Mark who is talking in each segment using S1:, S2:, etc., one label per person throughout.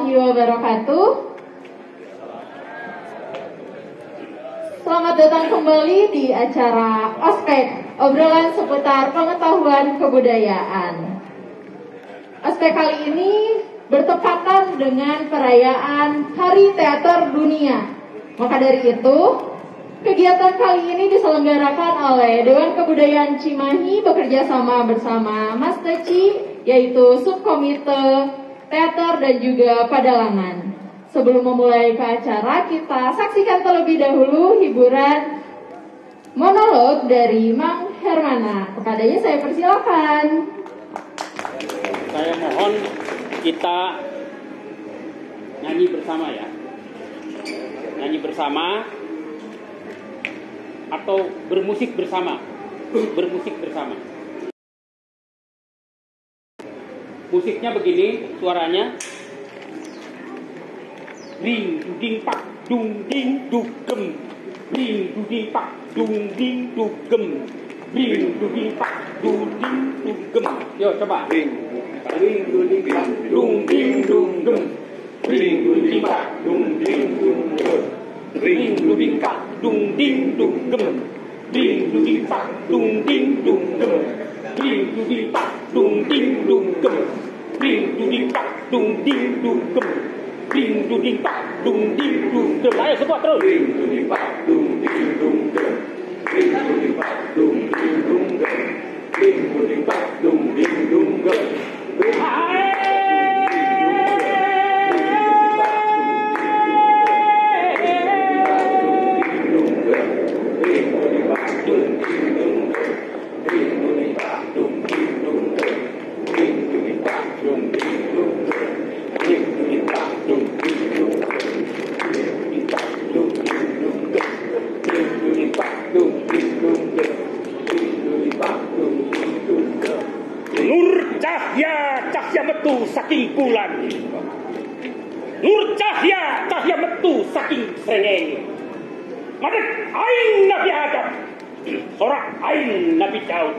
S1: warahmatullahi wabarakatuh. Selamat datang kembali di acara Ospek, obrolan seputar pengetahuan kebudayaan. Ospek kali ini bertepatan dengan perayaan Hari Teater Dunia. Maka dari itu, kegiatan kali ini diselenggarakan oleh Dewan Kebudayaan Cimahi bekerja sama bersama Mas Teci, yaitu Subkomite Teater dan juga Padalangan. Sebelum memulai ke acara, kita saksikan terlebih dahulu hiburan monolog dari Mang Hermana. Kepadanya saya persilakan.
S2: Saya mohon kita nyanyi bersama ya. Nyanyi bersama atau bermusik bersama. Bermusik bersama. Musiknya begini suaranya. Ring duding pak dung ding dugem. Ring duding pak dung ding dugem. Ring duding pak dung ding dugem. Yo coba. Ring duding pak dung ding dugem. Ring duding pak dung ding dugem. Ring duding pak dung ding dugem. Ring duding pak dung ding dugem. Ring duding pak dung ding dugem. Ring duding pak dung ding dugem. Ring duding pak dung ding dugem. Ayo semua terus. Ring duding pak dung ding dugem. Ring duding pak dung ding dugem. Ring duding pak dung ding dugem. Cahya metu saking bulan. Nur cahya metu saking srengenge. Madeg aing Nabi Adam, sorak aing Nabi Daud.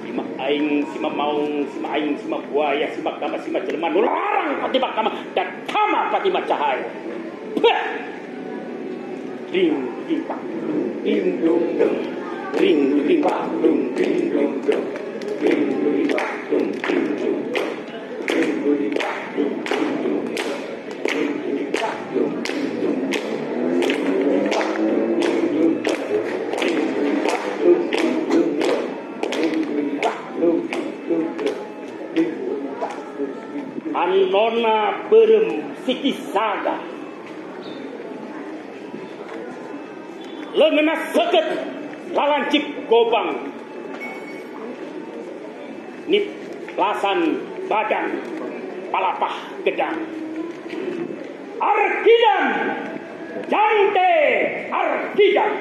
S2: Sima aing, sima maung, sima aing, sima buaya, sima kama, sima jelema, nularang patima kama, dan kama patima cahaya. Ding ding pak, ding dong dong. Ring ding pak dong ding dong dong. Ring ding pak dong ding dong dong. Ring ding pak dong ding dong dong. Ring ding pak dong ding dong dong. Ring pak dong ding dong dong. Ring ding pak dong ding dong dong. Ring ding pak dong ding dong dong. Ring ding pak dong ding dong. Anona berem sikisaga. Leungena seukeut lalancip gobang. Nip lasan badan palapah gedang. Arkidam jante arkidam.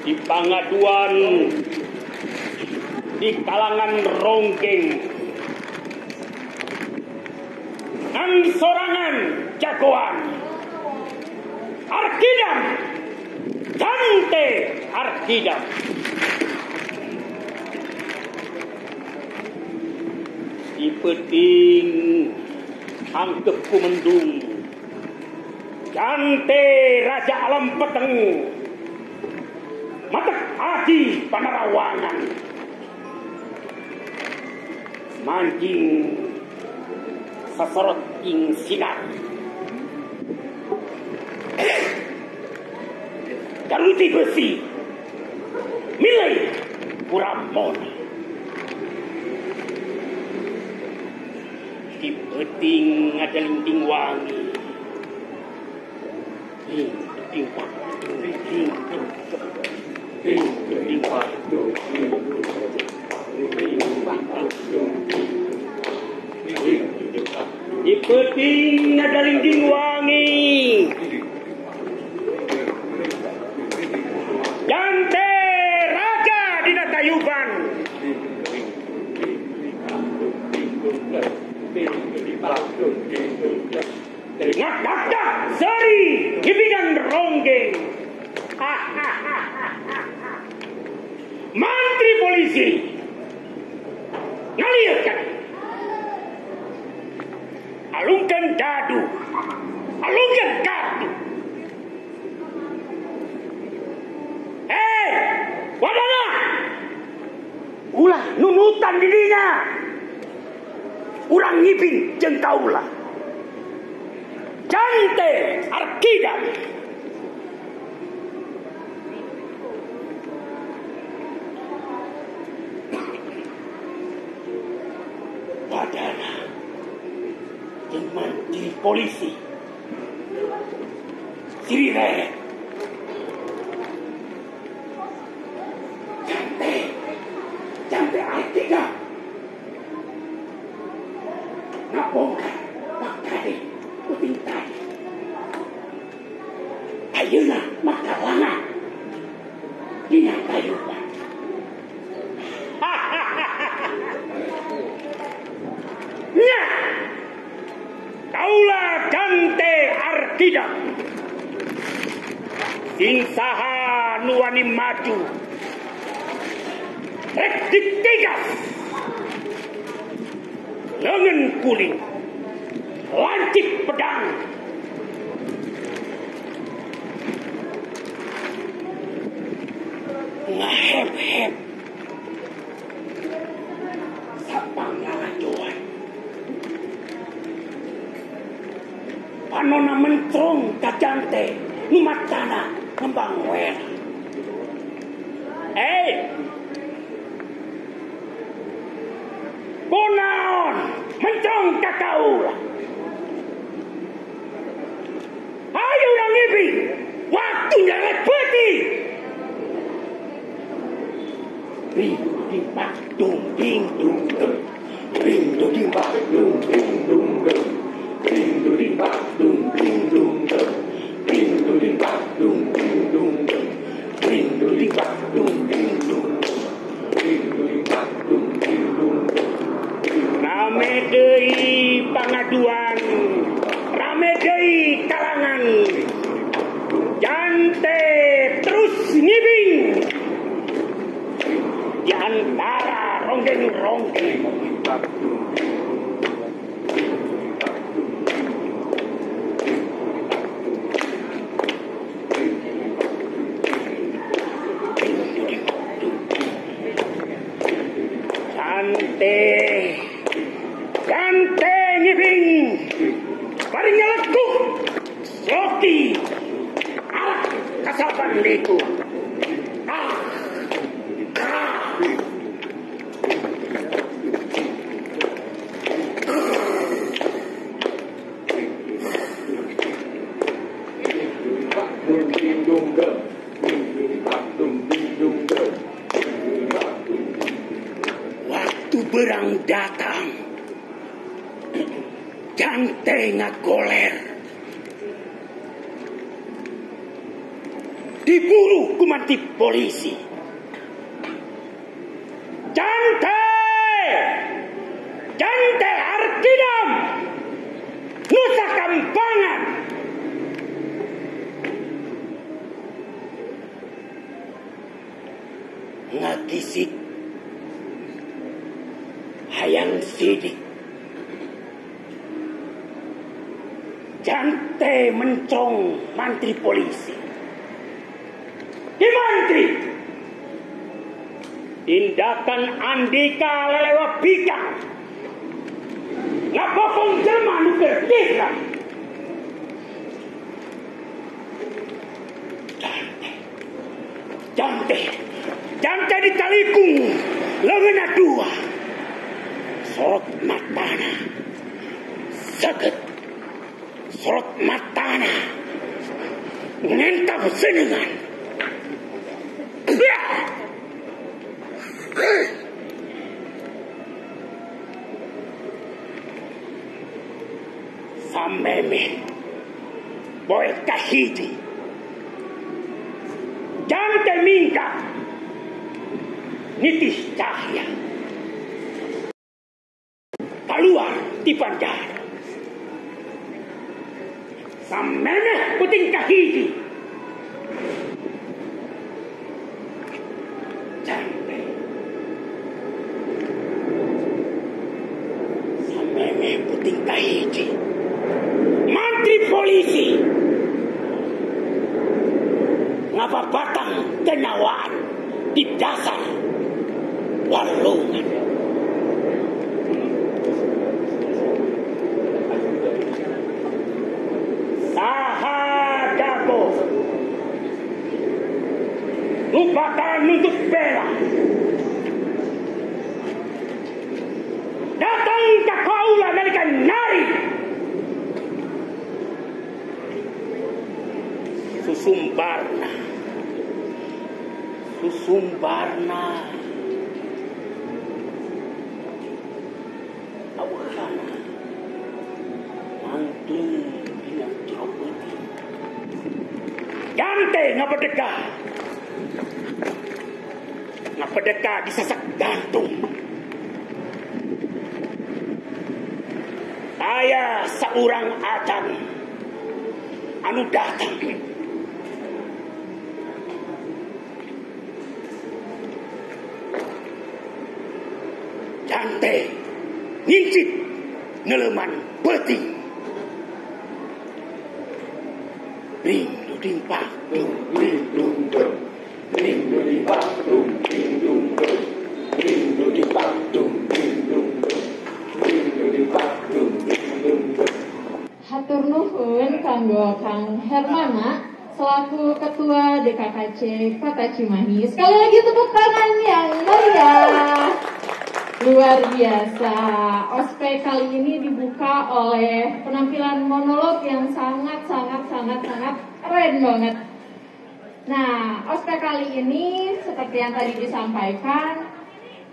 S2: Di pangaduan di kalangan ronggeng nang sorangan jagoan. Arkidam jante arkidam. Di peting angkep kumendung jante raja alam peteng. Matek aji panarawangan. Manjing sasorot ing sinar. Garuti besi milai kuramon. Di peting ada linting wangi. Linting pak, linting pak, di peting ada linting wangi. Jante raja dina Tayuban. Ngak-ngak seri hibigan ronggeng. Mantri polisi Alirkan. Alungkan dadu. Alungkan kartu. Wadana. Ulah nunutan dirinya. Urang ngipin jeung kaulah. Jante Arkida. Wadana jeung mantri polisi. Sirire. Jante Arkida. Ngabongkan pakai kuping tadi. Ayeuna makalangan. Dina kayupan. Nya. Kaulah Jante Arkida. Sing saha nu wani maju. Rek ditegas. Lengan kuling. Lancip pedang. Ngahep-hep. Sapang ngajuan. Panona mentrong kajante. Numatana kembang wer. Bonaon mencong kakau. Ayo orang ibi. Waktunya repeti. Ring ding bak dung ding dung dung. Ring ding bak dung ding dung dung. Ring ding bak dung ding dung dung. Ring ding bak dung ding dung dung. Ring ding bak dung ding dung dung. Ring ding bak dung ding dung dung. Rame deui pangaduan. Rame deui kalangan. Jante terus ngibing. Di antara ronggeng-ronggeng. Jante ngibing. Paling nyelekuk. Soki. Arak kasapan liku. Waktu berang datang. Jante ngagoler. Diburu kumanti polisi. Jante! Jante Arkidam! Nusa Kambangan! Ngagisit hayang sidik. Jante mencong mantri polisi. Di mantri. Tindakan Andika lelewa bikang. Ngabokong jelma nu berpikiran. Jante ditalikung. Lengan dua. Sorot matana. Sakit. Sorot matana. Ngentap senengan. Sameme boy kahiji. Jante mingka. Nitis cahaya. Keluar di penjara. Sameme puting kahiji. penting kahiji. Mantri polisi ngapa batang kenyawaan di dasar walungan. Sahadaku lu bakal nuntut bela. Datang ke kaula nalika nari susumbarna awalana mangtung dina jauh jante ngapedeka disasak gantung. Saya seorang acan anu datang jante ngincit neleman peti ring duding pak dung ring dung dung ring duding pak dung ring dung dung ring duding pak dung ring dung dung ring duding pak dung ring dung dung.
S1: Hatur nuhun kanggo Kang Hermana selaku Ketua DKKC Kota Cimahi. Sekali lagi tepuk tangan yang meriah. Luar biasa. Ospek kali ini dibuka oleh penampilan monolog yang sangat keren banget. Nah, ospek kali ini seperti yang tadi disampaikan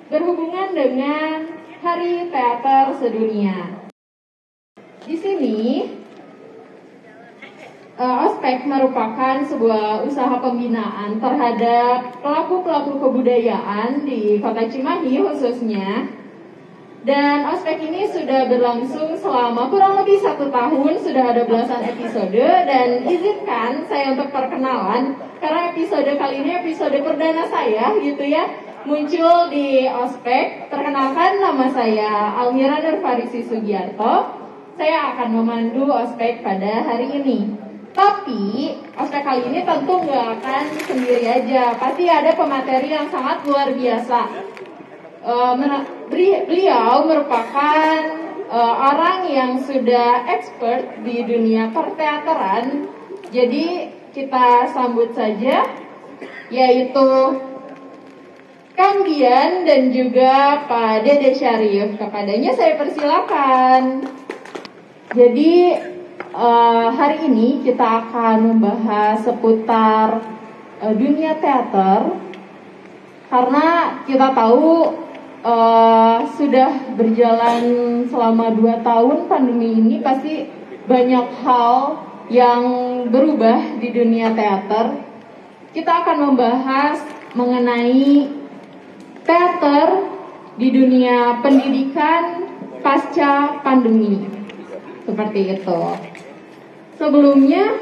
S1: berhubungan dengan Hari Teater Sedunia. Di sini ospek merupakan sebuah usaha pembinaan terhadap pelaku-pelaku kebudayaan di Kota Cimahi khususnya. Dan ospek ini sudah berlangsung selama kurang lebih 1 tahun, sudah ada belasan episode. Dan izinkan saya untuk perkenalan, karena episode kali ini episode perdana saya gitu ya, muncul di ospek. Perkenalkan, nama saya Almira Nurfarisi Sugiarto. Saya akan memandu ospek pada hari ini. Tapi ospek kali ini tentu nggak akan sendiri aja. Pasti ada pemateri yang sangat luar biasa. Beliau merupakan orang yang sudah expert di dunia perteateran. Jadi kita sambut saja, yaitu Kang Dian dan juga Pak Dede Syarif. Kepadanya saya persilakan. Jadi hari ini kita akan membahas seputar dunia teater, karena kita tahu sudah berjalan selama 2 tahun pandemi ini, pasti banyak hal yang berubah di dunia teater. Kita akan membahas mengenai teater di dunia pendidikan pasca pandemi. Seperti itu. Sebelumnya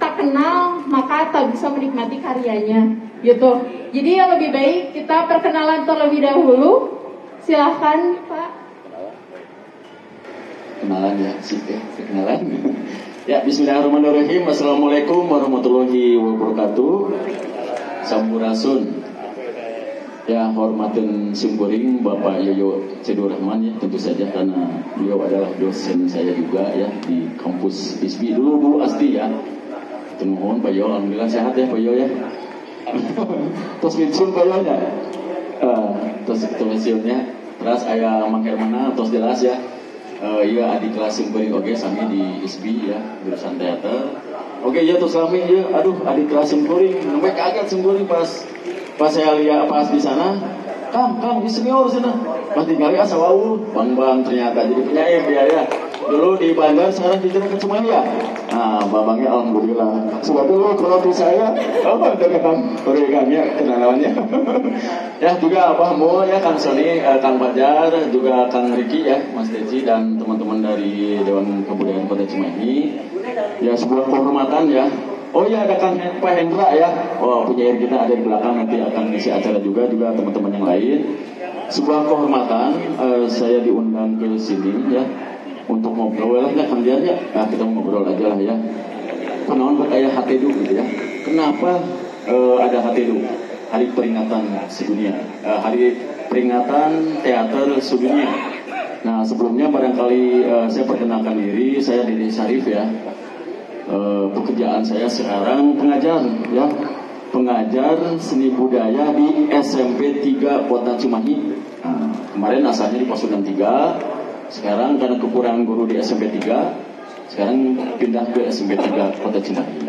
S1: tak kenal maka tak bisa menikmati karyanya, gitu. Jadi yang lebih baik kita perkenalan terlebih dahulu. Silahkan Pak.
S3: Kenalan ya, sih ya, kenalan. Ya, Bismillahirrahmanirrahim. Assalamualaikum warahmatullahi wabarakatuh. Sampurasun. Ya, hormatin simkuring Bapak Yoyo Cedur Rahman ya, tentu saja karena beliau adalah dosen saya juga ya di kampus ISBI dulu asli ya. Mohon Pak Yoyo, alhamdulillah sehat ya Pak Yoyo ya. Terus pensiun Pak Yoyo ya. Terus pensiunnya, terus aya Mang Hermana terus jelas ya. Iya adik kelas simkuring oke sami di ISBI ya, jurusan teater. Oke ya terus kami ya, aduh adik kelas simkuring, sampai kaget simkuring pas saya lihat pas di sana, Kang di senior sana, pas tinggal asa wau, bang ternyata jadi penyair dia ya. Dulu di Bandar, sekarang di Jakarta Cimahi ya. Nah, babangnya alhamdulillah. Sebab dulu kalau saya, dari Kang Origanya kenalannya. Ya juga Pak Mo ya, Kang Sony, Kang Fajar, juga Kang Riki ya, Mas Deci dan teman-teman dari Dewan Kebudayaan Kota Cimahi. Ya sebuah kehormatan ya. Oh iya ada Kang Pak Hendra ya. Oh penyair kita ada di belakang, nanti akan ngisi acara juga teman-teman yang lain. Sebuah kehormatan saya diundang ke sini ya untuk ngobrol lah ya Kang Dian ya. Nah, kita ngobrol aja lah ya. Kenaon buat aya HTDU gitu ya. Kenapa ada HTDU? Hari Peringatan Sedunia. Hari Peringatan Teater Sedunia. Nah, sebelumnya barangkali saya perkenalkan diri, saya Dede Syarif ya. Pekerjaan saya sekarang pengajar ya. Pengajar seni budaya di SMP 3 Kota Cimahi. Nah, kemarin asalnya di Pasundan 3. Sekarang karena kekurangan guru di SMP 3, sekarang pindah ke SMP 3 Kota Cimahi.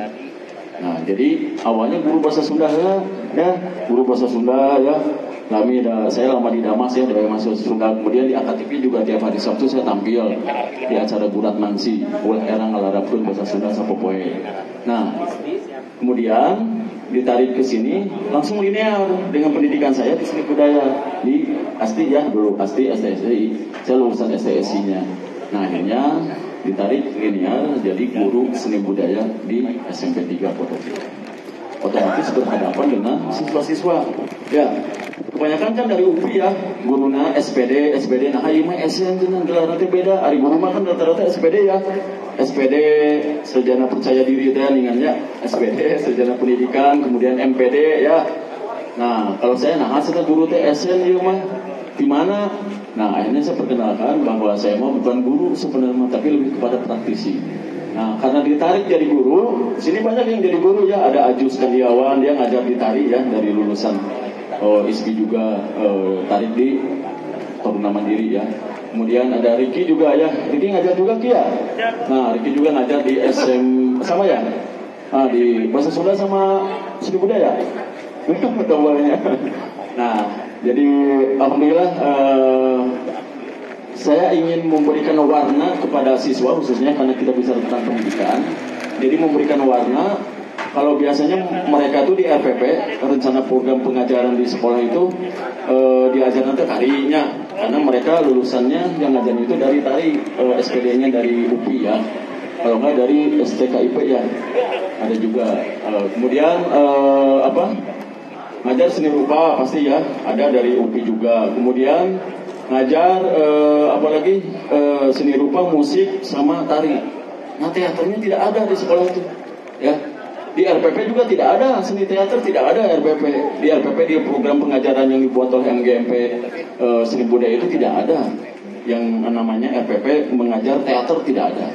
S3: Nah, jadi awalnya guru bahasa Sunda ya, guru bahasa Sunda ya. Saya lama di Damas ya, dari masuk Sunda. Kemudian di AKTV juga tiap hari Sabtu saya tampil di acara Gurat Mansi, ulah erang ngalarapkeun bahasa Sunda sapopoe. Nah, kemudian ditarik ke sini langsung linear dengan pendidikan saya di seni budaya di ASTI ya, dulu ASTI STSI, saya lulusan STSI-nya. Nah, akhirnya ditarik linear jadi guru seni budaya di SMP 3 Kota Cimahi. Otomatis berhadapan dengan siswa-siswa ya, kebanyakan kan dari UPI ya, guruna SPD, nah ieu mah SN dengan gelarna teh beda. Ari guru mah kan rata-rata SPD ya. SPD sarjana percaya diri teh ningannya, SPD sarjana pendidikan, kemudian MPD ya. Nah, kalau saya hasilnya guru teh SN ieu mah di mana? Nah, akhirnya saya perkenalkan bahwa saya mau bukan guru sebenarnya, tapi lebih kepada praktisi. Nah, karena ditarik jadi guru, sini banyak yang jadi guru ya. Ada Ajus Kandiawan, dia ngajar di tari ya, dari lulusan ISBI juga tarik di Taruna Mandiri ya. Kemudian ada Riki juga ya, Riki ngajar juga Kia. Nah, Riki juga ngajar di SM sama ya. Nah, di bahasa Sunda sama seni budaya. Ketuanya. Nah, jadi alhamdulillah saya ingin memberikan warna kepada siswa, khususnya karena kita bicara tentang pendidikan. Jadi memberikan warna. Kalau biasanya mereka itu di RPP, rencana program pengajaran di sekolah itu diajarkan ke tarinya, karena mereka lulusannya yang ngajarin itu dari tari, SPD-nya dari UPI ya, kalau nggak dari STKIP ya, ada juga. Kemudian ngajar seni rupa pasti ya, ada dari UPI juga. Kemudian ngajar apalagi seni rupa, musik sama tari. Nah, teaternya tidak ada di sekolah itu ya. Di RPP juga tidak ada seni teater, tidak ada RPP. Di RPP di program pengajaran yang dibuat oleh MGMP seni budaya itu tidak ada yang namanya RPP mengajar teater, tidak ada.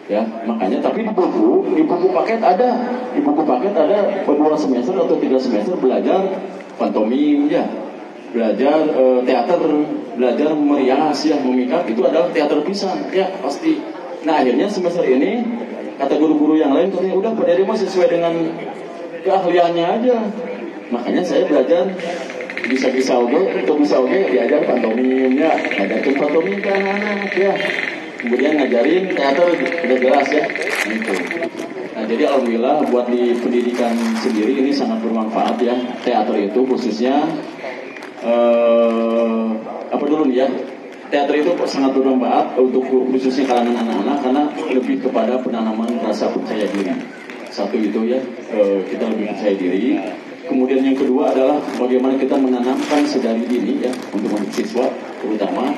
S3: Ya, makanya tapi di buku paket ada. Di buku paket ada 2 semester atau 3 semester belajar pantomim ya. Belajar teater, belajar merias ya, memikat, itu adalah teater pisan ya pasti. Nah, akhirnya semester ini kata guru-guru yang lain katanya udah pada dia mah sesuai dengan keahliannya aja. Makanya saya belajar bisa oke diajar pantomimnya, ngajarin pantomim ke anak-anak ya. Kemudian ngajarin teater udah jelas ya. Gitu. Nah, jadi alhamdulillah buat di pendidikan sendiri ini sangat bermanfaat ya. Teater itu khususnya apa dulu nih ya? Teater itu sangat bermanfaat untuk khususnya kalangan anak-anak karena lebih kepada penanaman rasa percaya diri. Satu itu ya, kita lebih percaya diri. Kemudian yang kedua adalah bagaimana kita menanamkan sedari dini ya untuk siswa, terutama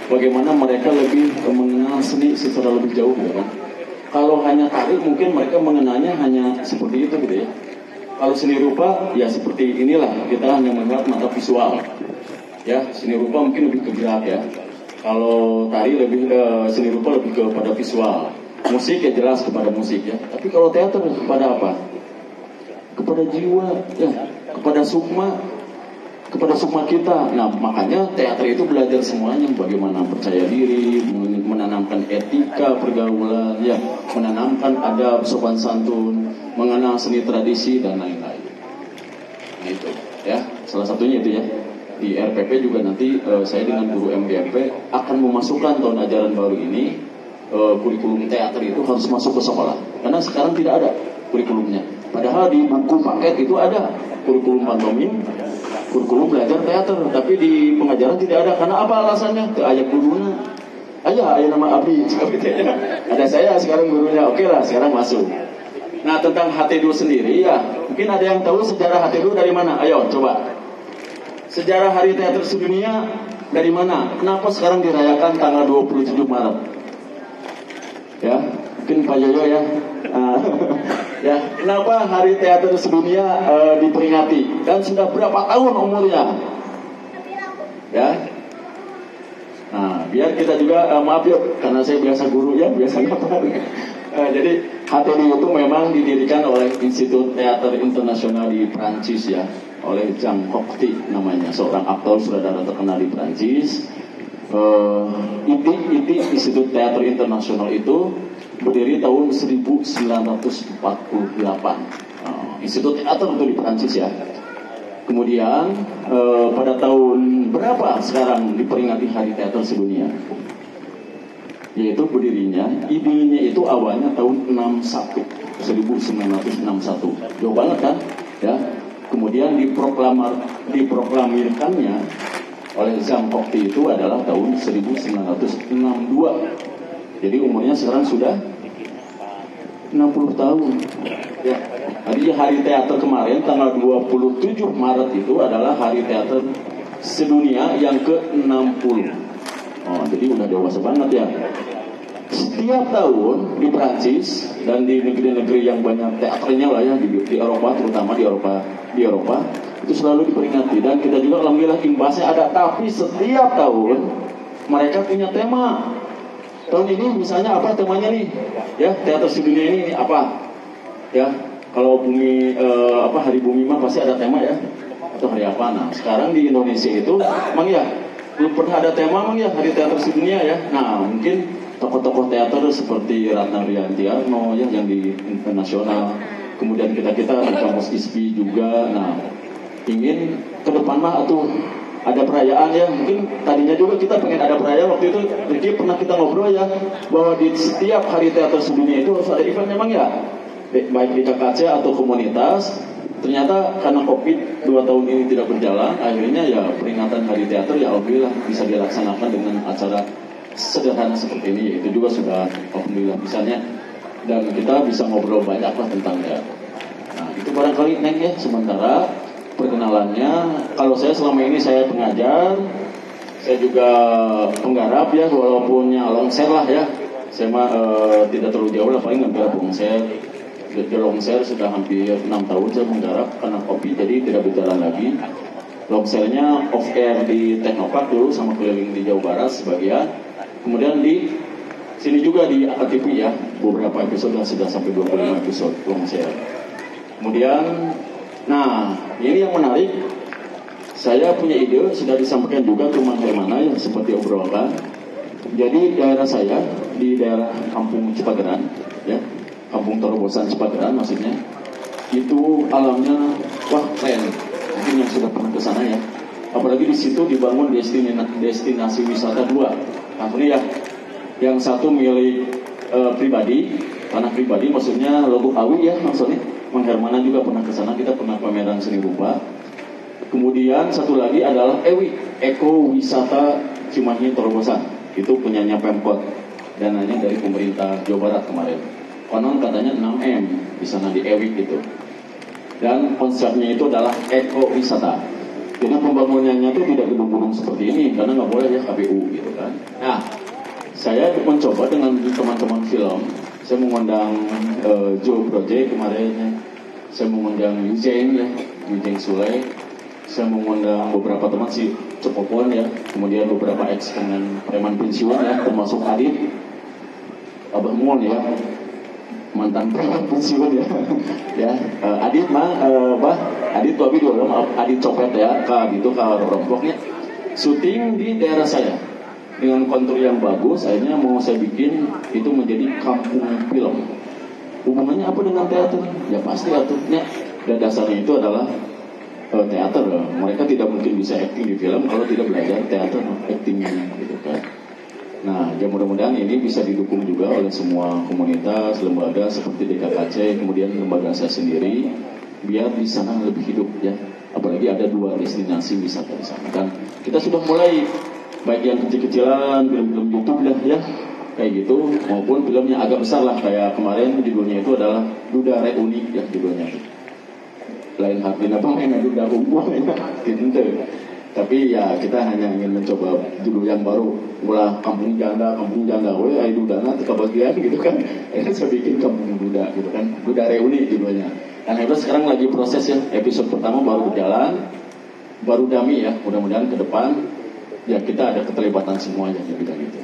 S3: bagaimana mereka lebih mengenal seni secara lebih jauh ya kan. Kalau hanya tari mungkin mereka mengenalnya hanya seperti itu gitu ya. Kalau seni rupa ya seperti inilah, kita hanya melihat mata visual. Ya, seni rupa mungkin lebih ke gerak ya. Kalau tari lebih seni rupa lebih kepada visual. Musik ya jelas kepada musik ya. Tapi kalau teater kepada apa? Kepada jiwa ya, kepada sukma kita. Nah, makanya teater itu belajar semuanya, bagaimana percaya diri, menanamkan etika pergaulan ya, menanamkan adab sopan santun, mengenal seni tradisi dan lain-lain. Nah, itu ya, salah satunya itu ya. Di RPP juga nanti saya dengan guru MGMP akan memasukkan tahun ajaran baru ini kurikulum teater itu harus masuk ke sekolah. Karena sekarang tidak ada kurikulumnya. Padahal di buku paket itu ada kurikulum pantomim, kurikulum belajar teater, tapi di pengajaran tidak ada. Karena apa alasannya? Ke ayah guruna. Ayah nama Abdi. Ada saya sekarang gurunya. Oke lah, sekarang masuk. Nah, tentang HTDU sendiri ya, mungkin ada yang tahu sejarah HTDU dari mana? Ayo coba. Sejarah Hari Teater Sedunia dari mana? Kenapa sekarang dirayakan tanggal 27 Maret? Ya, mungkin Pak Yoyo ya. Ya, kenapa Hari Teater Sedunia diperingati? Dan sudah berapa tahun umurnya? Ya. Nah, biar kita juga maaf yuk, karena saya biasa guru ya, biasa ngapain. Jadi HTI itu memang didirikan oleh Institut Teater Internasional di Prancis ya, oleh Jean Cocteau namanya, seorang aktor sutradara terkenal di Prancis. ITI Institut Teater Internasional itu berdiri tahun 1948. Institut Teater itu di Prancis ya. Kemudian pada tahun berapa sekarang diperingati Hari Teater Sedunia? Yaitu berdirinya, idenya itu awalnya tahun 1961. Jauh banget kan? Ya. Kemudian diproklamirkannya oleh Jean Cocteau itu adalah tahun 1962. Jadi umurnya sekarang sudah 60 tahun. Ya. Jadi Hari Teater kemarin tanggal 27 Maret itu adalah Hari Teater Sedunia yang ke-60. Jadi udah dewasa banget ya. Setiap tahun di Prancis dan di negeri-negeri yang banyak teaternya lah ya, di Eropa, terutama di Eropa itu selalu diperingati. Dan kita juga alhamdulillah imbasnya ada. Tapi setiap tahun mereka punya tema. Tahun ini misalnya apa temanya nih? Ya, Teater Sedunia ini apa? Ya, kalau Hari Bumi mah pasti ada tema ya. Atau hari apa? Nah, sekarang di Indonesia itu emang ya belum pernah ada tema emang ya Hari Teater Sedunia ya. Nah, mungkin tokoh-tokoh teater seperti Ratna Riantiarno ya yang di internasional. Kemudian kita di kampus ISPI juga. Nah, ingin ke depan mah atau ada perayaan ya, mungkin tadinya juga kita pengen ada perayaan. Waktu itu Ricky pernah kita ngobrol ya, bahwa di setiap Hari Teater Sedunia itu harus ada event memang ya, baik di KKC atau komunitas. Ternyata karena COVID 2 tahun ini tidak berjalan, akhirnya ya peringatan Hari Teater ya alhamdulillah bisa dilaksanakan dengan acara sederhana seperti ini. Itu juga sudah alhamdulillah misalnya, dan kita bisa ngobrol banyak lah tentang teater. Nah itu barangkali Neng ya sementara perkenalannya. Kalau saya selama ini saya pengajar, saya juga penggarap ya, walaupun longser lah ya. Saya mah tidak terlalu jauh lah, paling menggarap longser. Di longser sudah hampir 6 tahun saya menggarap karena kopi, jadi tidak berjalan lagi. Longsernya off air di Teknopark dulu sama keliling di Jawa Barat sebagian. Kemudian di sini juga di AKTV ya, beberapa episode sudah sampai 25 episode longser. Kemudian, nah ini yang menarik, saya punya ide, sudah disampaikan juga ke Mang Hermana yang seperti obrolan. Jadi daerah saya di daerah Kampung Cipageran, ya, Kampung Torobosan Cipageran maksudnya, itu alamnya wah keren. Mungkin yang sudah pernah ke sana ya. Apalagi di situ dibangun destinasi wisata 2. Nah ini ya, yang satu milik pribadi, tanah pribadi, maksudnya Lubuk Awi ya maksudnya. Mang Hermana juga pernah ke sana, kita pernah pameran seni rupa. Kemudian satu lagi adalah EWI, Eko Wisata Cimahi Torobosan. Itu punyanya Pemkot, dananya dari pemerintah Jawa Barat kemarin. Konon katanya 6M di sana di EWI gitu. Dan konsepnya itu adalah Eko Wisata. Jadi pembangunannya itu tidak gedung-gedung seperti ini, karena nggak boleh ya KPU gitu kan. Nah, saya mencoba dengan teman-teman film. Saya mengundang Joe Project kemarin ya. Saya mengundang Yujeng ya, Yujeng Sule. Saya mengundang beberapa teman si Cepopon ya. Kemudian beberapa ex dengan preman pensiun ya, termasuk Adit Abah Mon ya, mantan preman pensiun ya. Ya, Adit mah Adit tapi dulu Adit copet ya, gitu rompoknya. Syuting di daerah saya. Dengan kontur yang bagus, akhirnya mau saya bikin itu menjadi kampung film. Hubungannya apa dengan teater? Ya pasti aturnya. Dan dasarnya itu adalah teater. Mereka tidak mungkin bisa acting di film kalau tidak belajar teater actingnya gitu kan. Nah, ya mudah-mudahan ini bisa didukung juga oleh semua komunitas, lembaga seperti DKKC, kemudian lembaga saya sendiri, biar di sana lebih hidup ya. Apalagi ada 2 destinasi wisata di sana kan. Kita sudah mulai baik yang kecil-kecilan, film-film YouTube dah ya, kayak gitu, maupun film yang agak besar lah, kayak kemarin judulnya itu adalah Duda Reuni ya judulnya. Lain hati apa main Duda Kumpul ya, gitu. Tapi ya kita hanya ingin mencoba judul yang baru, ulah kampung janda, weh ayo dudana teka bagian gitu kan. Akhirnya saya bikin kampung duda gitu kan, duda reuni judulnya. Dan hebat sekarang lagi proses ya, episode pertama baru berjalan, baru dami ya, mudah-mudahan ke depan ya kita ada keterlibatan semuanya ya bidang itu.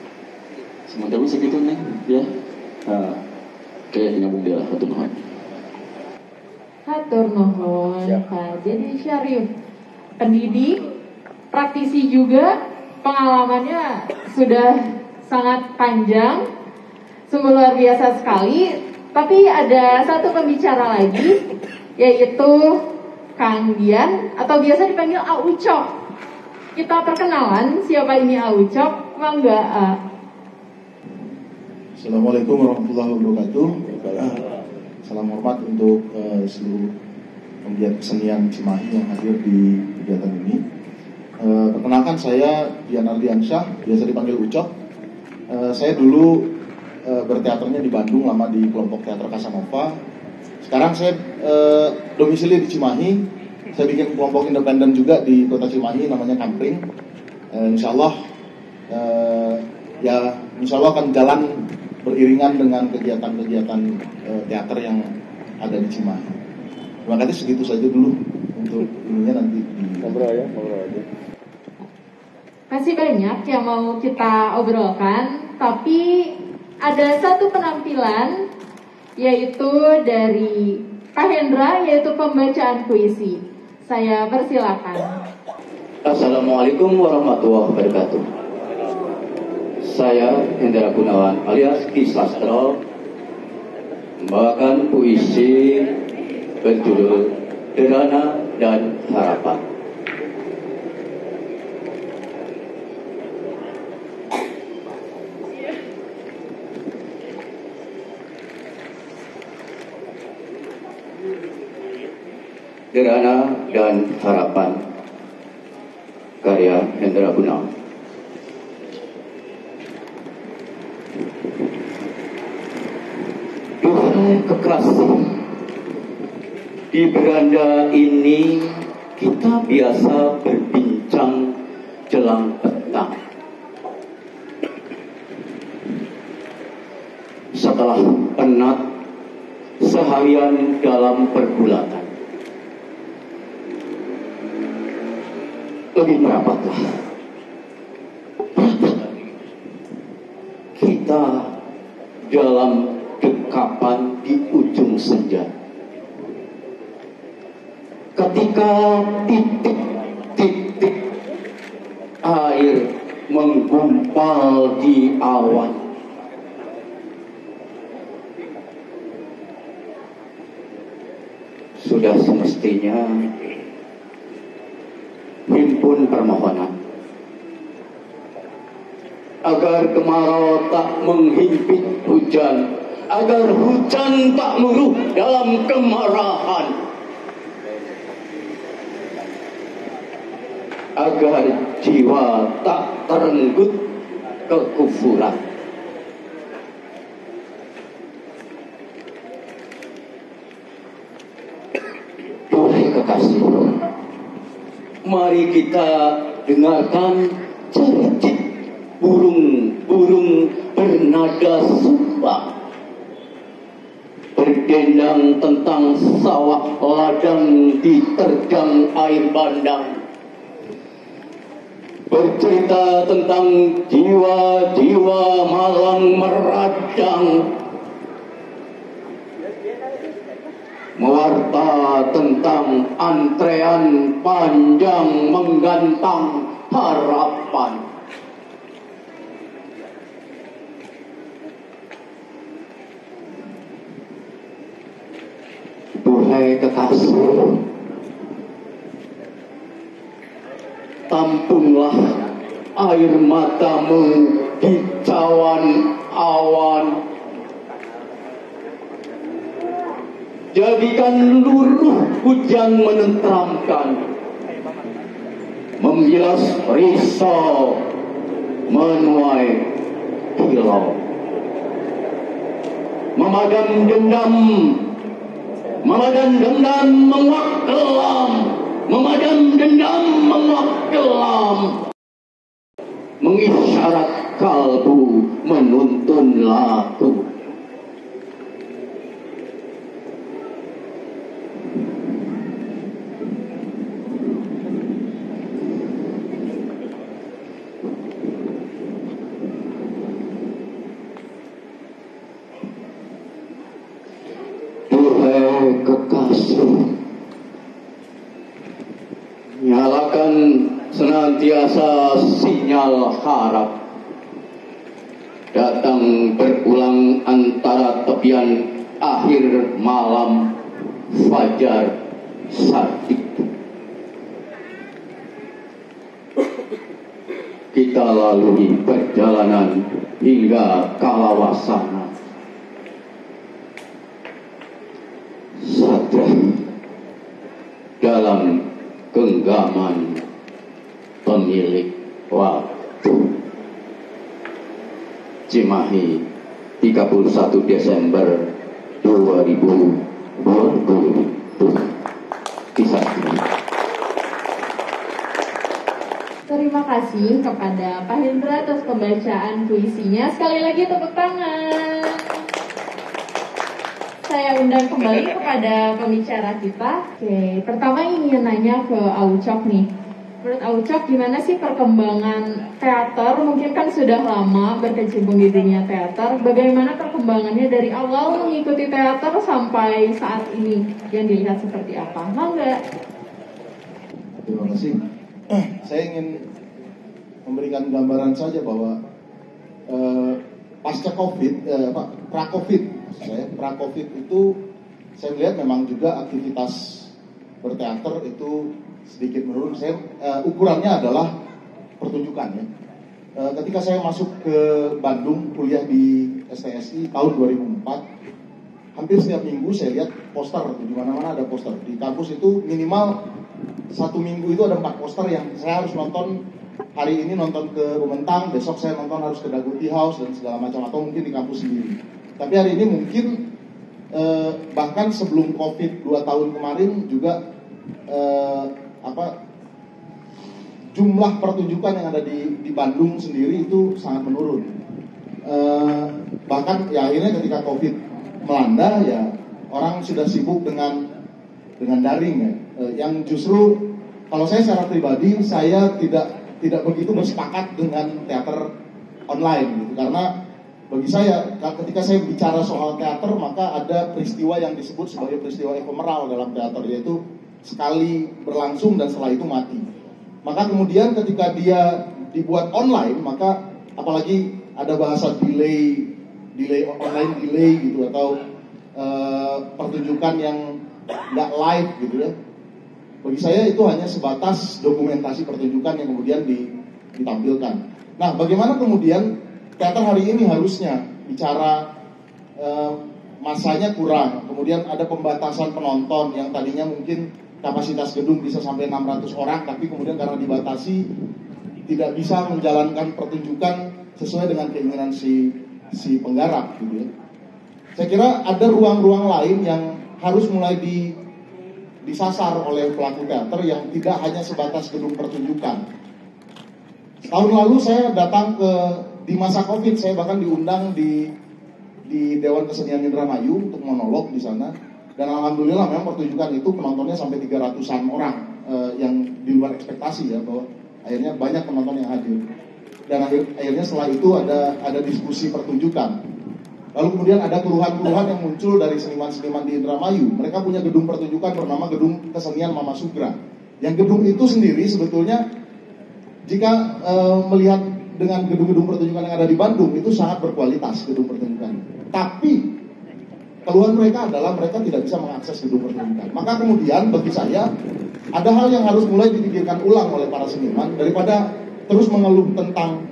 S3: Sementara segitu nih ya. Kayak nyambung dia lah, hatur nuhun.
S1: Hatur nuhun Pak. Jadi Syarif pendidik, praktisi juga, pengalamannya sudah sangat panjang, sungguh luar biasa sekali. Tapi ada satu pembicara lagi, yaitu Kang Dian, atau biasa dipanggil Aucok. Kita perkenalan siapa ini Aucok, mangga.
S4: Assalamualaikum warahmatullahi wabarakatuh. Salam hormat untuk seluruh penggiat kesenian Cimahi yang hadir di kegiatan ini. Perkenalkan saya Dian Ardiansyah, biasa dipanggil Ucok. Saya dulu berteaternya di Bandung, lama di kelompok teater Casanova. Sekarang saya domisili di Cimahi. Saya bikin kelompok independen juga di kota Cimahi, namanya Kampring. Insya Allah akan jalan beriringan dengan kegiatan-kegiatan teater yang ada di Cimahi. Terima kasih, segitu saja dulu untuk ininya, nanti ngobrol aja.
S1: Masih banyak yang mau kita obrolkan, tapi ada satu penampilan yaitu dari Pak Hendra, yaitu pembacaan puisi. Saya persilakan.
S5: Assalamualaikum warahmatullahi wabarakatuh. Saya Hendra Gunawan alias Ki Sastro membawakan puisi berjudul Derana dan Harapan. Derana dan Harapan, karya Hendra Gunawan. Duhai kekasih, di beranda ini kita biasa berbincang jelang petang. Setelah penat seharian dalam pergulatan, lebih merapatlah kita dalam dekapan di ujung senja. Ketika titik-titik air menggumpal di awan, sudah semestinya himpun permohonan agar kemarau tak menghimpit hujan, agar hujan tak luruh dalam kemarahan, agar jiwa tak terenggut kekufuran. Duhai kekasih, mari kita dengarkan cericit burung-burung bernada sumbang, berdendang tentang sawah ladang diterjang air bandang, bercerita tentang jiwa-jiwa malang meradang, mewarta tentang antrean panjang menggantang harapan. Duhai kekasih, tampunglah air matamu di cawan awan, jadikan luruh hujan menenteramkan, membilas risau, menuai kilau, memadam dendam menguak kelam, memadam dendam, menguap kelam, mengisyarat kalbu, menuntun laku. Duhai kekasih, nyalakan senantiasa sinyal harap, datang berulang antara tepian akhir malam fajar sadik. Kita lalui perjalanan hingga kalawasana. Satria dalam genggaman pemilik waktu. Cimahi, 31 Desember 2020. Kisah.
S1: Terima kasih kepada Pak Hendra atas pembacaan puisinya. Sekali lagi tepuk tangan. Saya undang kembali kepada pembicara kita. Oke, pertama ingin nanya ke Aucok nih. Menurut Aucok, gimana sih perkembangan teater? Mungkin kan sudah lama berkecimpung di dunia teater. Bagaimana perkembangannya dari awal mengikuti teater sampai saat ini? Yang dilihat seperti apa? Mangga.
S4: Terima kasih. Saya ingin memberikan gambaran saja bahwa pasca COVID, pra-COVID, pra-COVID itu saya melihat memang juga aktivitas berteater itu sedikit menurun. Saya ukurannya adalah pertunjukan ya. Ketika saya masuk ke Bandung kuliah di STSI tahun 2004, hampir setiap minggu saya lihat poster, di mana-mana ada poster. Di kampus itu minimal 1 minggu itu ada 4 poster yang saya harus nonton. Hari ini nonton ke Rumentang, besok saya nonton harus ke Daguti House dan segala macam, atau mungkin di kampus sendiri. Tapi hari ini mungkin bahkan sebelum COVID 2 tahun kemarin juga jumlah pertunjukan yang ada di Bandung sendiri itu sangat menurun. Bahkan ya akhirnya ketika COVID melanda ya orang sudah sibuk dengan daring ya. Yang justru kalau saya secara pribadi saya tidak begitu bersepakat dengan teater online gitu, karena bagi saya ketika saya bicara soal teater maka ada peristiwa yang disebut sebagai peristiwa efemeral dalam teater, yaitu sekali berlangsung dan setelah itu mati. Maka kemudian ketika dia dibuat online, maka apalagi ada bahasa delay online delay gitu, atau pertunjukan yang nggak live gitu ya. Bagi saya itu hanya sebatas dokumentasi pertunjukan yang kemudian ditampilkan. Nah, bagaimana kemudian teater hari ini harusnya bicara masanya kurang, kemudian ada pembatasan penonton yang tadinya mungkin kapasitas gedung bisa sampai 600 orang, tapi kemudian karena dibatasi tidak bisa menjalankan pertunjukan sesuai dengan keinginan si penggarap gitu ya. Saya kira ada ruang-ruang lain yang harus mulai disasar oleh pelaku teater yang tidak hanya sebatas gedung pertunjukan. Tahun lalu saya datang di masa COVID, saya bahkan diundang di Dewan Kesenian Indramayu untuk monolog di sana. Dan alhamdulillah memang pertunjukan itu penontonnya sampai 300-an orang, yang di luar ekspektasi ya, bahwa akhirnya banyak penonton yang hadir. Dan akhirnya setelah itu ada diskusi pertunjukan. Lalu kemudian ada keluhan-keluhan yang muncul dari seniman-seniman di Indramayu. Mereka punya gedung pertunjukan bernama Gedung Kesenian Mama Sugra. Yang gedung itu sendiri sebetulnya jika melihat dengan gedung-gedung pertunjukan yang ada di Bandung itu sangat berkualitas gedung pertunjukan. Tapi keluhan mereka adalah mereka tidak bisa mengakses gedung pertunjukan. Maka kemudian bagi saya ada hal yang harus mulai dipikirkan ulang oleh para seniman, daripada terus mengeluh tentang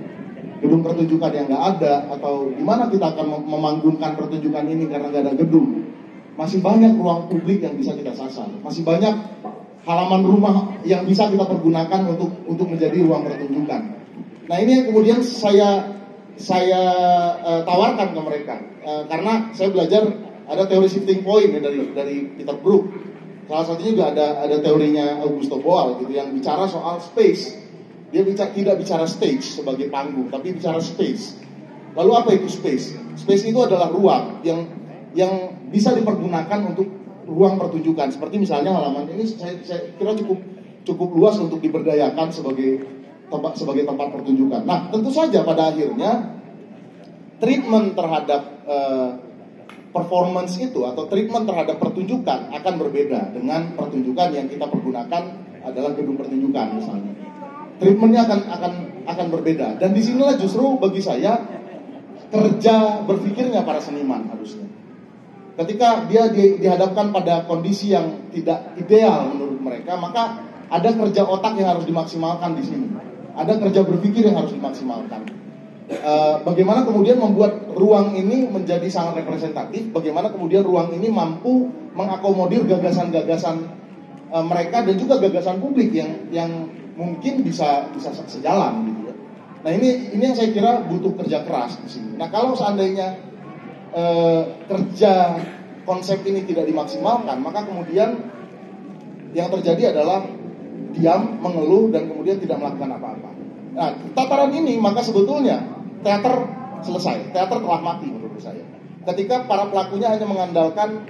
S4: gedung pertunjukan yang nggak ada, atau gimana kita akan memanggungkan pertunjukan ini karena nggak ada gedung. Masih banyak ruang publik yang bisa kita sasar, masih banyak halaman rumah yang bisa kita pergunakan untuk menjadi ruang pertunjukan. Nah ini yang kemudian saya tawarkan ke mereka, karena saya belajar ada teori shifting point ya, dari Peter Brook. salah satunya juga ada teorinya Augusto Boal gitu yang bicara soal space. Dia tidak bicara stage sebagai panggung, tapi bicara space. Lalu apa itu space? Space itu adalah ruang yang bisa dipergunakan untuk ruang pertunjukan. Seperti misalnya halaman ini saya kira cukup luas untuk diberdayakan sebagai tempat pertunjukan. Nah, tentu saja pada akhirnya treatment terhadap performance itu atau treatment terhadap pertunjukan akan berbeda dengan pertunjukan yang kita pergunakan adalah gedung pertunjukan misalnya. Treatmentnya akan berbeda, dan disinilah justru bagi saya kerja berpikirnya para seniman harusnya. Ketika dia dihadapkan pada kondisi yang tidak ideal menurut mereka, maka ada kerja otak yang harus dimaksimalkan di sini. Ada kerja berpikir yang harus dimaksimalkan. Bagaimana kemudian membuat ruang ini menjadi sangat representatif? Bagaimana kemudian ruang ini mampu mengakomodir gagasan-gagasan mereka dan juga gagasan publik yang mungkin bisa sejalan gitu ya. Nah ini yang saya kira butuh kerja keras di sini. Nah kalau seandainya kerja konsep ini tidak dimaksimalkan, maka kemudian yang terjadi adalah diam, mengeluh, dan kemudian tidak melakukan apa-apa. Nah tataran ini maka sebetulnya teater selesai, teater telah mati menurut saya. Ketika para pelakunya hanya mengandalkan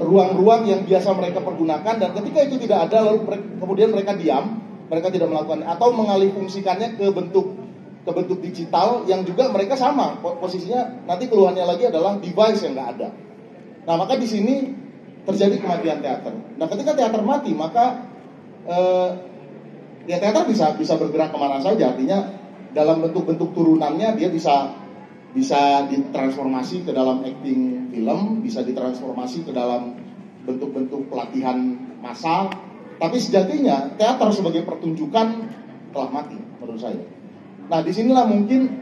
S4: ruang-ruang yang biasa mereka pergunakan, dan ketika itu tidak ada lalu kemudian mereka diam, mereka tidak melakukan atau mengalihfungsikannya ke bentuk digital yang juga mereka sama posisinya. Nanti keluhannya lagi adalah device yang nggak ada. Nah maka di sini terjadi kematian teater. Nah ketika teater mati maka ya teater bisa bergerak kemana saja. Artinya dalam bentuk-bentuk turunannya dia bisa ditransformasi ke dalam acting film, bisa ditransformasi ke dalam bentuk-bentuk pelatihan massal. Tapi sejatinya teater sebagai pertunjukan telah mati menurut saya. Nah disinilah mungkin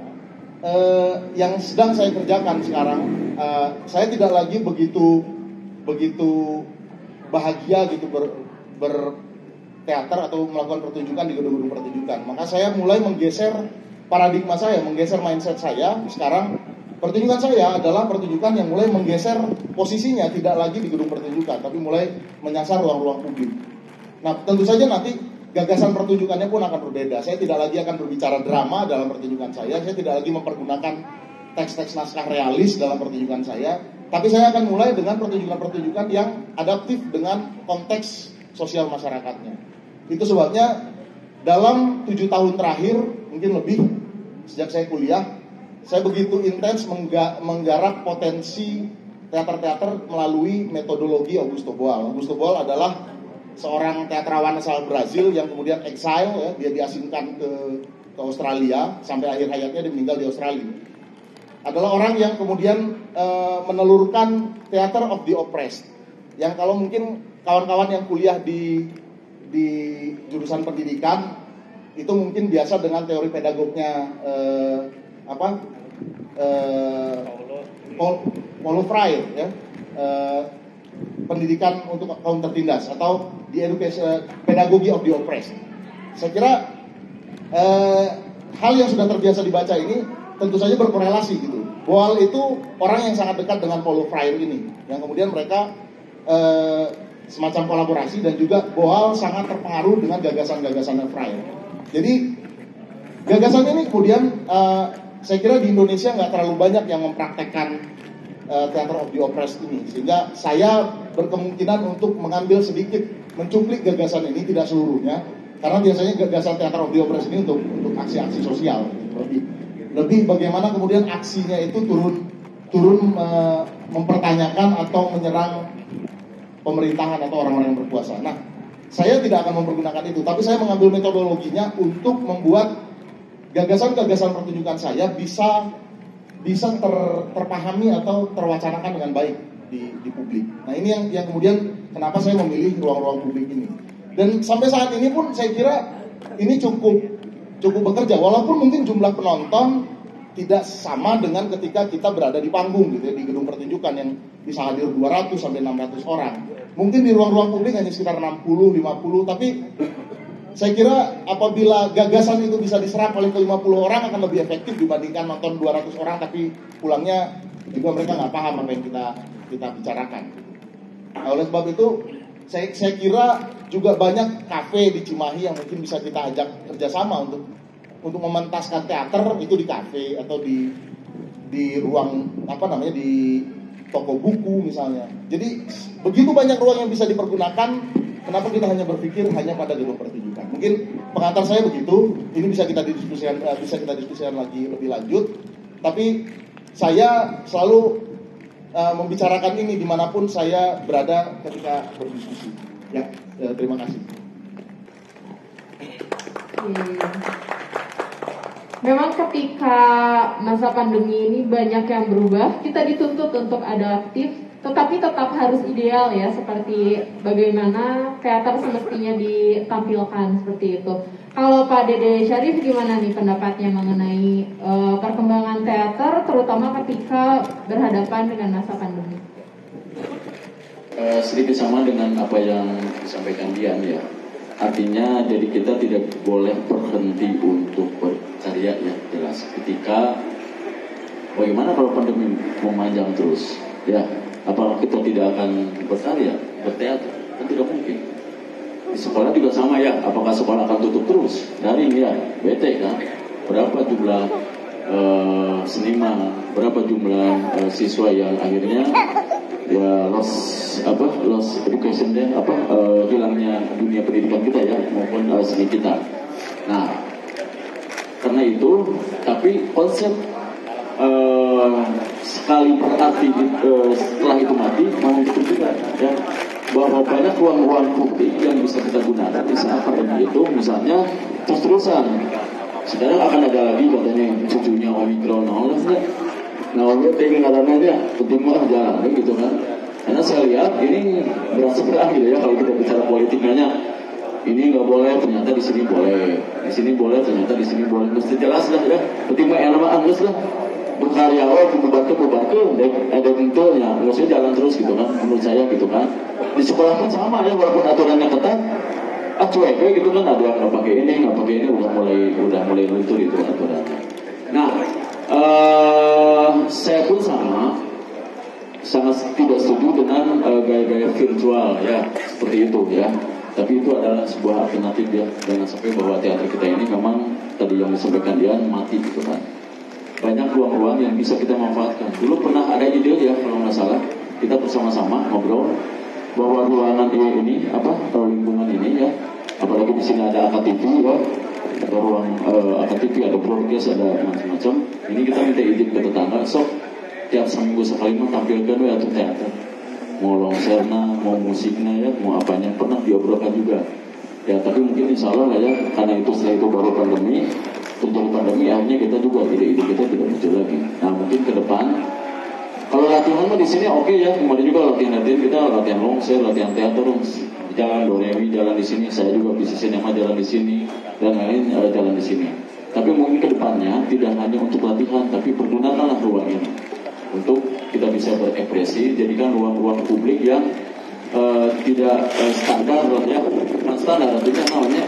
S4: yang sedang saya kerjakan sekarang. Saya tidak lagi begitu bahagia gitu berteater atau melakukan pertunjukan di gedung-gedung pertunjukan. Maka saya mulai menggeser paradigma saya, menggeser mindset saya. Sekarang pertunjukan saya adalah pertunjukan yang mulai menggeser posisinya tidak lagi di gedung pertunjukan, tapi mulai menyasar ruang-ruang publik. Nah tentu saja nanti gagasan pertunjukannya pun akan berbeda. Saya tidak lagi akan berbicara drama dalam pertunjukan saya tidak lagi mempergunakan teks-teks naskah realis dalam pertunjukan saya, tapi saya akan mulai dengan pertunjukan-pertunjukan yang adaptif dengan konteks sosial masyarakatnya. Itu sebabnya dalam 7 tahun terakhir, mungkin lebih, sejak saya kuliah, saya begitu intens menggarap potensi teater-teater melalui metodologi Augusto Boal. Augusto Boal adalah seorang teatrawan asal Brazil yang kemudian exile, ya, dia diasingkan ke Australia sampai akhir hayatnya dia meninggal di Australia. Adalah orang yang kemudian menelurkan Theater of the Oppressed, yang kalau mungkin kawan-kawan yang kuliah di jurusan pendidikan itu mungkin biasa dengan teori pedagognya Paulo Freire, ya, pendidikan untuk kaum tertindas atau di education pedagogi of the oppressed. Saya kira hal yang sudah terbiasa dibaca ini tentu saja berkorelasi gitu. Boal itu orang yang sangat dekat dengan Paulo Freire ini, yang kemudian mereka semacam kolaborasi, dan juga Boal sangat terpengaruh dengan gagasan-gagasan Freire. Jadi gagasan ini kemudian saya kira di Indonesia nggak terlalu banyak yang mempraktekkan Theater of the Oppressed ini, sehingga saya berkemungkinan untuk mengambil sedikit, mencuplik gagasan ini, tidak seluruhnya, karena biasanya gagasan Theater of the Oppressed ini untuk aksi-aksi sosial, lebih bagaimana kemudian aksinya itu turun mempertanyakan atau menyerang pemerintahan atau orang-orang yang berkuasa. Nah, saya tidak akan mempergunakan itu, tapi saya mengambil metodologinya untuk membuat gagasan-gagasan pertunjukan saya bisa terpahami atau terwacanakan dengan baik di publik. Nah ini yang kemudian kenapa saya memilih ruang-ruang publik ini. Dan sampai saat ini pun saya kira ini cukup bekerja, walaupun mungkin jumlah penonton tidak sama dengan ketika kita berada di panggung gitu ya, di gedung pertunjukan yang bisa hadir 200 sampai 600 orang. Mungkin di ruang-ruang publik hanya sekitar 60, 50, tapi saya kira apabila gagasan itu bisa diserap oleh ke-50 orang akan lebih efektif dibandingkan nonton 200 orang tapi pulangnya juga mereka nggak paham apa yang kita bicarakan. Nah, oleh sebab itu Saya kira juga banyak kafe di Cimahi yang mungkin bisa kita ajak kerjasama untuk mementaskan teater itu di kafe atau di ruang di toko buku misalnya. Jadi begitu banyak ruang yang bisa dipergunakan. Kenapa kita hanya berpikir hanya pada gedung pertunjukan? Mungkin pengantar saya begitu. Ini bisa kita diskusikan lagi lebih lanjut. Tapi saya selalu membicarakan ini dimanapun saya berada ketika berdiskusi. Ya, terima kasih.
S1: Memang ketika masa pandemi ini banyak yang berubah, kita dituntut untuk adaptif, tetapi tetap harus ideal ya, seperti bagaimana teater semestinya ditampilkan seperti itu. Kalau Pak Dede Syarif gimana nih pendapatnya mengenai perkembangan teater, terutama ketika berhadapan dengan masa pandemi?
S3: Sedikit sama dengan apa yang disampaikan Dian ya. Artinya jadi kita tidak boleh berhenti untuk berkarya ya, jelas. Ketika bagaimana kalau pandemi memanjang terus ya, apakah kita tidak akan berkarya, berteater? Kan tidak mungkin. Di sekolah juga sama ya, apakah sekolah akan tutup terus? Daring ya, bete kan? Berapa jumlah seniman, berapa jumlah siswa yang akhirnya ya lost education deh, hilangnya dunia pendidikan kita ya, maupun seni kita. Nah, karena itu, tapi konsep sekali berarti setelah itu mati mau ditunjukkan ya, bahwa banyak ruang-ruang publik yang bisa kita gunakan di saat pandemi itu, misalnya terus-terusan. Sekarang akan ada lagi katanya cucunya Omikron, nah orang pengen katanya penting banget jalan gitu kan. Karena saya lihat ini berasa berakhir ya kalau kita bicara politiknya. Ini nggak boleh, ternyata di sini boleh, di sini boleh, ternyata di sini boleh. Mesti jelas lah ya. Penting mah enak angus lah. Berkarya bubarke, ada tentunya, nggak usah jalan terus gitu kan. Menurut saya gitu kan. Di sekolah pun sama ya, walaupun aturannya ketat, cuek gitu kan, ada yang nggak pakai ini, udah mulai luntur itu aturannya. Nah, saya pun sangat tidak setuju dengan gaya-gaya virtual ya, seperti itu ya. Tapi itu adalah sebuah alternatif ya. Jangan sampai bahwa teater kita ini memang tadi yang disampaikan dia mati gitu kan. Banyak ruang-ruang yang bisa kita manfaatkan. Dulu pernah ada ide ya, kalau nggak salah, kita bersama-sama ngobrol bahwa ruangan ini lingkungan ini ya, apalagi di sini ada AKTV ya, ada ruang AKTV, ada broadcast, ada macam-macam. Ini kita minta izin ke tetangga, tiap seminggu sekali tampilkan ya untuk teater. Mau longserna, mau musiknya ya, mau apanya, pernah diobrolkan juga. Ya tapi mungkin insya Allah lah ya, karena itu setelah itu baru pandemi, terjadi pandemi, akhirnya kita juga ide kita tidak muncul lagi. Nah mungkin ke depan, kalau latihan mah di sini oke ya, kemarin juga latihan kita latihan longser, latihan teater, jalan Dorewi jalan di sini, saya juga bisnis sinema jalan di sini, dan lain jalan di sini. Tapi mungkin ke depannya tidak hanya untuk latihan, tapi pergunakanlah ruang ini untuk kita bisa berekspresi, jadikan ruang-ruang publik yang tidak standar ya, bukan standar artinya namanya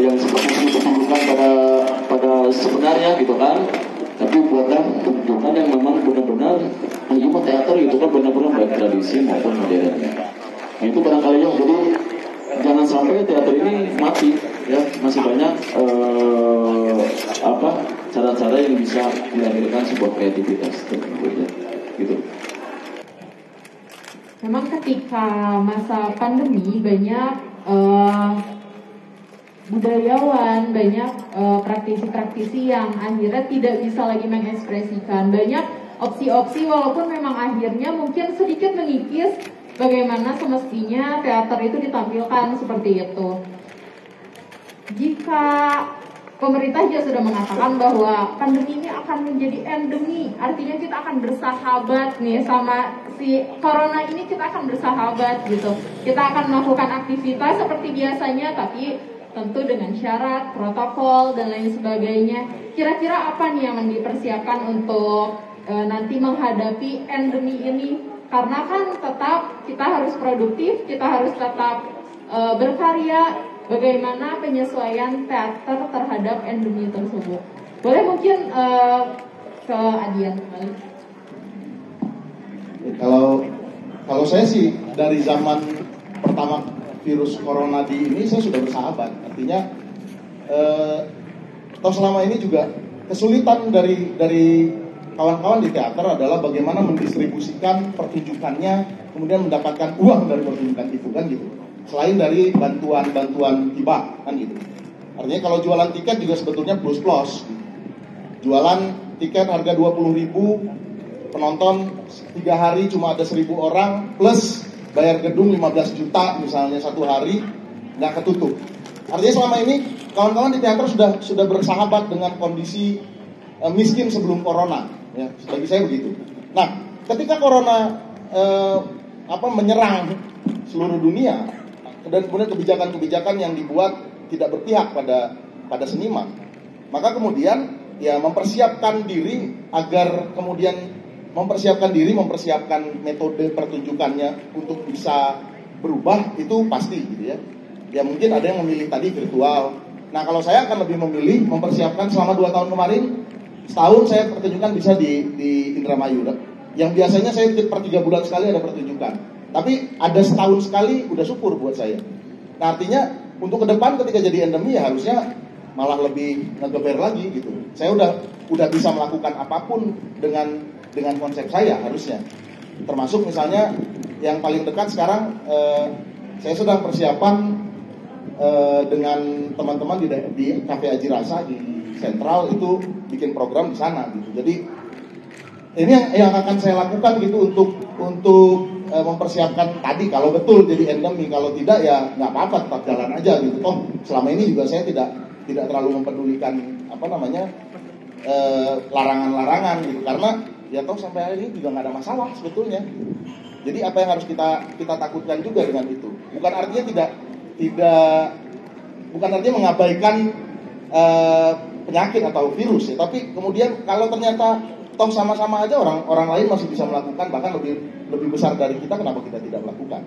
S3: yang seperti ditunjukkan pada sebenarnya gitu kan, tapi buatlah tunjukkan yang memang benar-benar cuma teater itu kan benar-benar baik tradisi maupun modern. Nah itu barangkali yang jadi jangan sampai teater ini mati ya, masih banyak cara-cara yang bisa melahirkan sebuah kreativitas gitu.
S1: Memang ketika masa pandemi banyak budayawan, banyak praktisi-praktisi yang akhirnya tidak bisa lagi mengekspresikan banyak opsi-opsi, walaupun memang akhirnya mungkin sedikit mengikis bagaimana semestinya teater itu ditampilkan seperti itu. Jika pemerintah juga sudah mengatakan bahwa pandemi ini akan menjadi endemi, artinya kita akan bersahabat nih sama si corona ini, kita akan bersahabat gitu. Kita akan melakukan aktivitas seperti biasanya, tapi tentu dengan syarat, protokol, dan lain sebagainya. Kira-kira apa nih yang dipersiapkan untuk nanti menghadapi endemi ini? Karena kan tetap kita harus produktif, kita harus tetap berkarya. Bagaimana penyesuaian teater terhadap endemi tersebut? Boleh mungkin ke Adian kembali.
S4: Kalau saya sih dari zaman pertama virus corona di ini saya sudah bersahabat. Artinya atau selama ini juga kesulitan dari kawan-kawan di teater adalah bagaimana mendistribusikan pertunjukannya, kemudian mendapatkan uang dari pertunjukan itu kan gitu. Selain dari bantuan hibah kan gitu. Artinya kalau jualan tiket juga sebetulnya plus. Jualan tiket harga 20.000, penonton 3 hari cuma ada 1.000 orang, plus bayar gedung 15 juta misalnya satu hari, nggak ketutup. Artinya selama ini kawan-kawan di teater sudah bersahabat dengan kondisi miskin sebelum corona. Ya, bagi saya begitu. Nah, ketika corona menyerang seluruh dunia dan kemudian kebijakan-kebijakan yang dibuat tidak berpihak pada seniman, maka kemudian ya mempersiapkan diri agar kemudian mempersiapkan metode pertunjukannya untuk bisa berubah itu pasti gitu ya. Ya mungkin ada yang memilih tadi virtual. Nah kalau saya akan lebih memilih mempersiapkan selama 2 tahun kemarin, setahun saya pertunjukan bisa di Indramayu. Yang biasanya saya per 3 bulan sekali ada pertunjukan. Tapi ada setahun sekali udah syukur buat saya. Nah artinya untuk ke depan ketika jadi endemi ya harusnya malah lebih ngegeber lagi gitu. Saya udah bisa melakukan apapun dengan konsep saya harusnya. Termasuk misalnya yang paling dekat sekarang saya sedang persiapan dengan teman-teman di Cafe Aji Rasa di Sentral itu bikin program di sana gitu. Jadi ini yang akan saya lakukan gitu untuk mempersiapkan tadi kalau betul jadi endemi, kalau tidak ya nggak apa-apa tetap jalan aja gitu. Toh selama ini juga saya tidak terlalu mempedulikan larangan-larangan gitu karena ya toh sampai hari ini juga nggak ada masalah sebetulnya. Jadi apa yang harus kita takutkan juga dengan itu? Bukan artinya bukan artinya mengabaikan penyakit atau virus ya, tapi kemudian kalau ternyata toh sama-sama aja orang lain masih bisa melakukan bahkan lebih besar dari kita, kenapa kita tidak melakukan?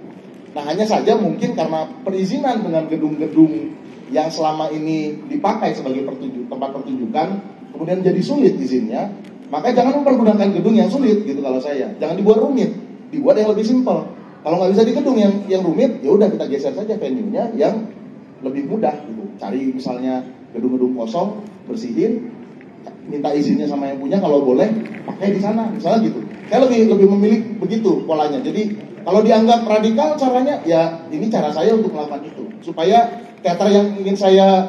S4: Nah hanya saja mungkin karena perizinan dengan gedung-gedung yang selama ini dipakai sebagai tempat pertunjukan kemudian jadi sulit izinnya, maka jangan mempergunakan gedung yang sulit gitu kalau saya. Jangan dibuat rumit, dibuat yang lebih simpel. Kalau nggak bisa di gedung yang rumit, ya udah kita geser saja venue-nya yang lebih mudah gitu. Cari misalnya gedung-gedung kosong, bersihin, minta izinnya sama yang punya, kalau boleh pakai di sana, misalnya gitu. Saya lebih memilih begitu polanya. Jadi kalau dianggap radikal caranya, ya ini cara saya untuk melakukan itu, supaya teater yang ingin saya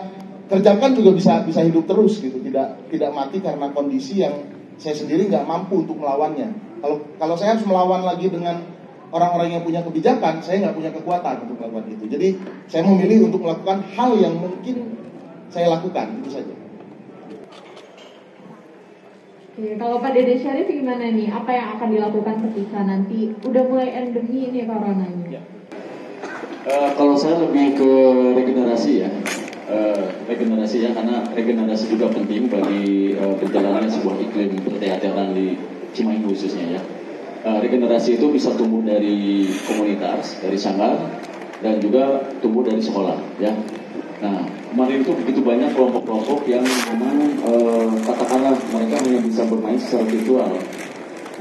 S4: kerjakan juga bisa hidup terus gitu, tidak mati karena kondisi yang saya sendiri nggak mampu untuk melawannya. Kalau saya harus melawan lagi dengan orang-orang yang punya kebijakan, saya nggak punya kekuatan untuk melakukan itu. Jadi saya memilih untuk melakukan hal yang mungkin saya lakukan, itu saja.
S1: Oke, kalau Pak Dede Syarif gimana nih? Apa yang akan dilakukan ketika nanti udah mulai endemi ini coronanya?
S3: Ya. Kalau saya lebih ke regenerasi ya. Regenerasi ya, karena regenerasi juga penting bagi perjalanannya sebuah iklim perteateran di Cimahi khususnya ya. Regenerasi itu bisa tumbuh dari komunitas, dari sanggar, dan juga tumbuh dari sekolah ya. Nah, kemarin itu begitu banyak kelompok-kelompok yang memang katakanlah mereka hanya bisa bermain secara virtual,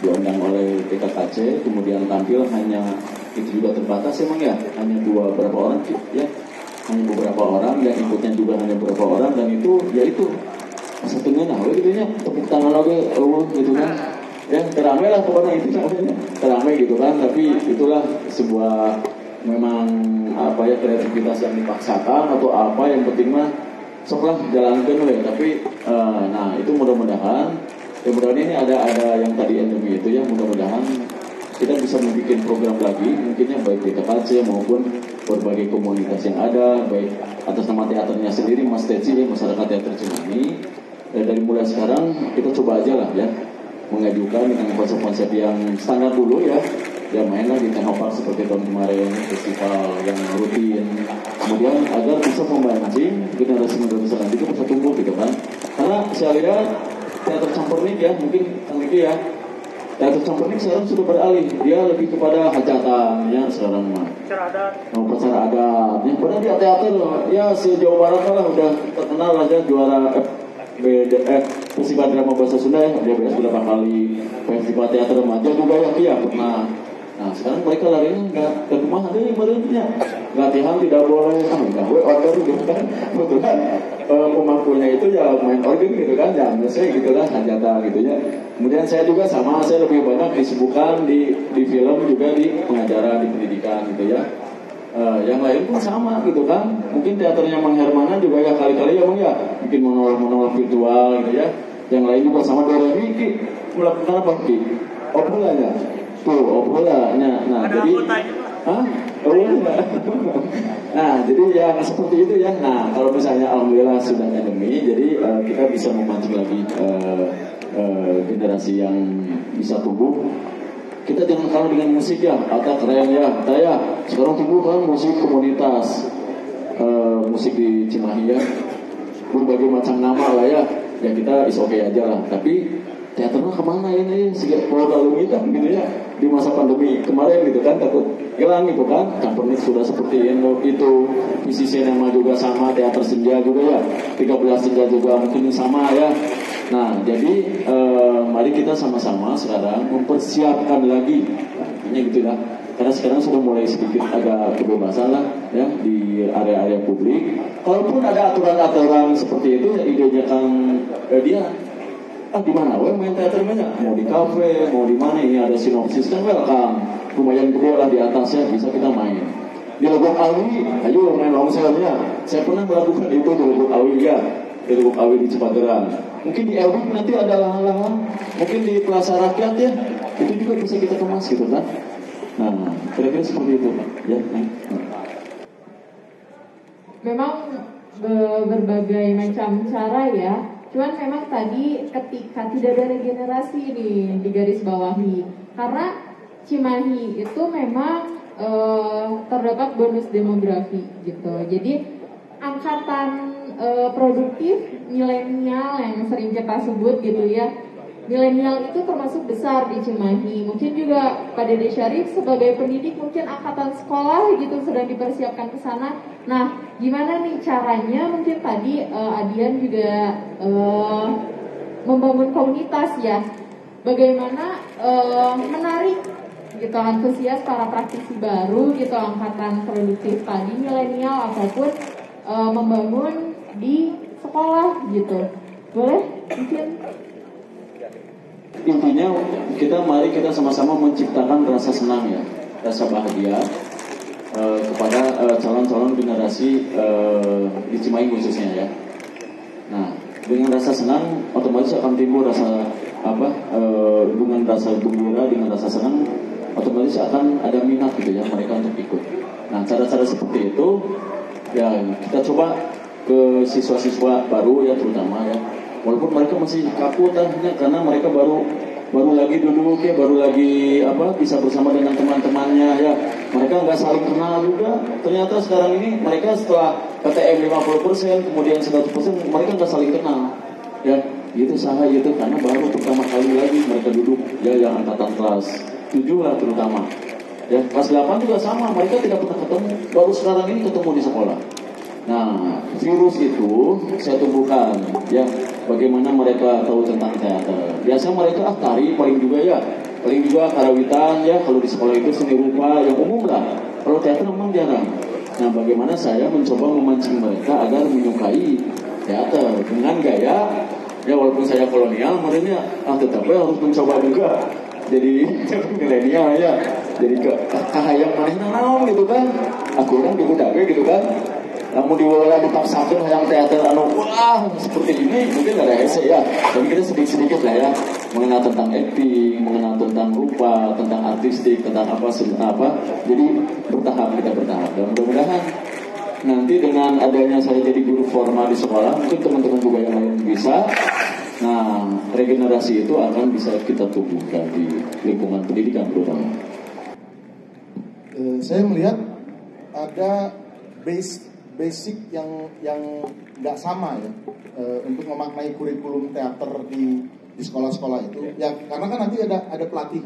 S3: diundang oleh PKKC, kemudian tampil hanya itu juga terbatas emang ya, hanya beberapa orang ya, hanya beberapa orang yang ikutnya juga hanya beberapa orang, dan itu ya itu satunya nah gitu ya, tepuk tangan lagi gitu kan ya, teramai lah pokoknya itu namanya teramai gitu kan. Tapi itulah sebuah memang apa ya, kreativitas yang dipaksakan atau apa, yang penting mah soklah jalankan ya. Tapi nah itu mudah-mudahan ini ada yang tadi endemi itu ya, mudah-mudahan kita bisa membuat program lagi mungkinnya baik di TKC maupun berbagai komunitas yang ada, baik atas nama teaternya sendiri, Mas Teci ya, masyarakat teater Cimahi. Dan dari mulai sekarang kita coba aja lah ya, mengajukan dengan konsep-konsep yang standar dulu ya mainlah di Teknopark seperti tahun kemarin, festival yang rutin, kemudian agar bisa memancing generasi selanjutnya bisa tumbuh gitu kan. Karena saya lihat teater campurnik ya, mungkin ya teater campurnik sekarang sudah beralih, dia lebih kepada hajatan ya sekarang mah, upacara adat yang padahal dia teater ya sejauh barat lah udah terkenal aja, juara Festival Drama Bahasa Sunda ya, dia beberapa kali, Festival Teater Remaja juga ya, dia pernah Nah sekarang mereka larinya nggak ke rumah ada yang merenya latihan tidak boleh nggak boleh organ gitu kan, kebetulan pemangkunya itu ya main organ gitu kan, ya saya gitu lah hajatan gitu ya. Kemudian saya juga sama, saya lebih banyak disibukkan di film juga di pengajaran, di pendidikan gitu ya. Yang lain pun sama gitu kan, mungkin teaternya Mang Hermana juga ya kali-kali ya Bang ya bikin monolog virtual gitu ya. Yang lain juga sama Doremi melakukan apa Ki? Obrolannya tuh, obrolannya. Nah jadi nah jadi ya seperti itu ya. Nah kalau misalnya alhamdulillah sudah endemi, jadi kita bisa memancing lagi generasi yang bisa tumbuh. Kita jangan kalah dengan musik ya, Ata keren ya, Taya sekarang tumbuh kan musik komunitas, musik di Cimahi ya, berbagai macam nama lah ya. Ya kita is okay aja lah, tapi teaternya kemana ini? Sejak lalu kita gitu ya, di masa pandemi kemarin gitu kan, takut hilang gitu kan. Company sudah seperti itu, visi sinema juga sama, teater senja juga ya, 13 senja juga mungkin sama ya. Nah jadi mari kita sama-sama sekarang mempersiapkan lagi, artinya gitu ya. Karena sekarang sudah mulai sedikit agak kebebasan lah ya di area-area publik. Kalaupun ada aturan-aturan seperti itu, ya idenya Kang dia di mana? Main teater banyak. Mau di kafe, mau di mana? Ini ada sinopsis kan welcome. Lumayan gede lah di atasnya, bisa kita main. Di Lubuk Awi, ayo main longselnya. Saya pernah melakukan itu di Lubuk Awi ya, di Lubuk Awi di Cipageran. Mungkin di Elwik nanti ada lahan-lahan. Mungkin di Plaza Rakyat ya, itu juga bisa kita kemas gitu kan. Nah, kira-kira seperti itu, Pak. Ya.
S1: Memang berbagai macam cara ya. Cuman memang tadi ketika tidak ada regenerasi nih di garis bawahi, karena Cimahi itu memang terdapat bonus demografi gitu. Jadi angkatan produktif milenial yang sering kita sebut gitu ya. Milenial itu termasuk besar di Cimahi. Mungkin juga Pak Dede Syarif sebagai pendidik mungkin angkatan sekolah gitu sedang dipersiapkan ke sana. Nah, gimana nih caranya? Mungkin tadi Adian juga membangun komunitas ya. Bagaimana menarik gitu antusias para praktisi baru gitu, angkatan produktif tadi milenial ataupun membangun di sekolah gitu. Boleh mungkin?
S3: Intinya mari kita sama-sama menciptakan rasa senang ya, rasa bahagia kepada calon-calon generasi di Cimahi khususnya ya. Nah dengan rasa senang otomatis akan timbul rasa dengan rasa gembira, dengan rasa senang otomatis akan ada minat gitu ya mereka untuk ikut. Nah cara-cara seperti itu ya kita coba ke siswa-siswa baru ya terutama ya. Walaupun mereka masih kaku karena mereka baru lagi duduk ya, baru lagi bisa bersama dengan teman-temannya ya. Mereka nggak saling kenal juga. Ternyata sekarang ini mereka setelah PTM 50%, kemudian 100%, mereka nggak saling kenal ya. Itu salah itu karena baru pertama kali lagi mereka duduk ya, yang angkatan kelas 7 lah terutama ya. Kelas 8 juga sama, mereka tidak pernah ketemu, baru sekarang ini ketemu di sekolah. Nah, virus itu saya tumbuhkan ya, bagaimana mereka tahu tentang teater. Biasa mereka tari paling juga ya, paling juga karawitan ya, kalau di sekolah itu seni rupa yang umum lah. Kalau teater memang jarang. Nah, bagaimana saya mencoba memancing mereka agar menyukai teater dengan gaya ya, walaupun saya kolonial, makanya tetapi harus mencoba juga jadi milenial ya, jadi kahayang manehna naon gitu kan, aku orang dibudake gitu kan. Namun diwola dipaksakan yang teater wah seperti ini mungkin ada hese ya. Tapi kita sedikit-sedikit lah ya mengenal tentang acting, mengenal tentang rupa, tentang artistik, tentang apa. Jadi bertahap kita bertahap. Dan mudah-mudahan nanti dengan adanya saya jadi guru formal di sekolah, mungkin teman-teman juga yang lain bisa. Nah, regenerasi itu akan bisa kita tumbuhkan di lingkungan pendidikan terutama.
S4: Saya melihat ada basic yang nggak sama ya untuk memaknai kurikulum teater di sekolah-sekolah itu ya, karena kan nanti ada pelatih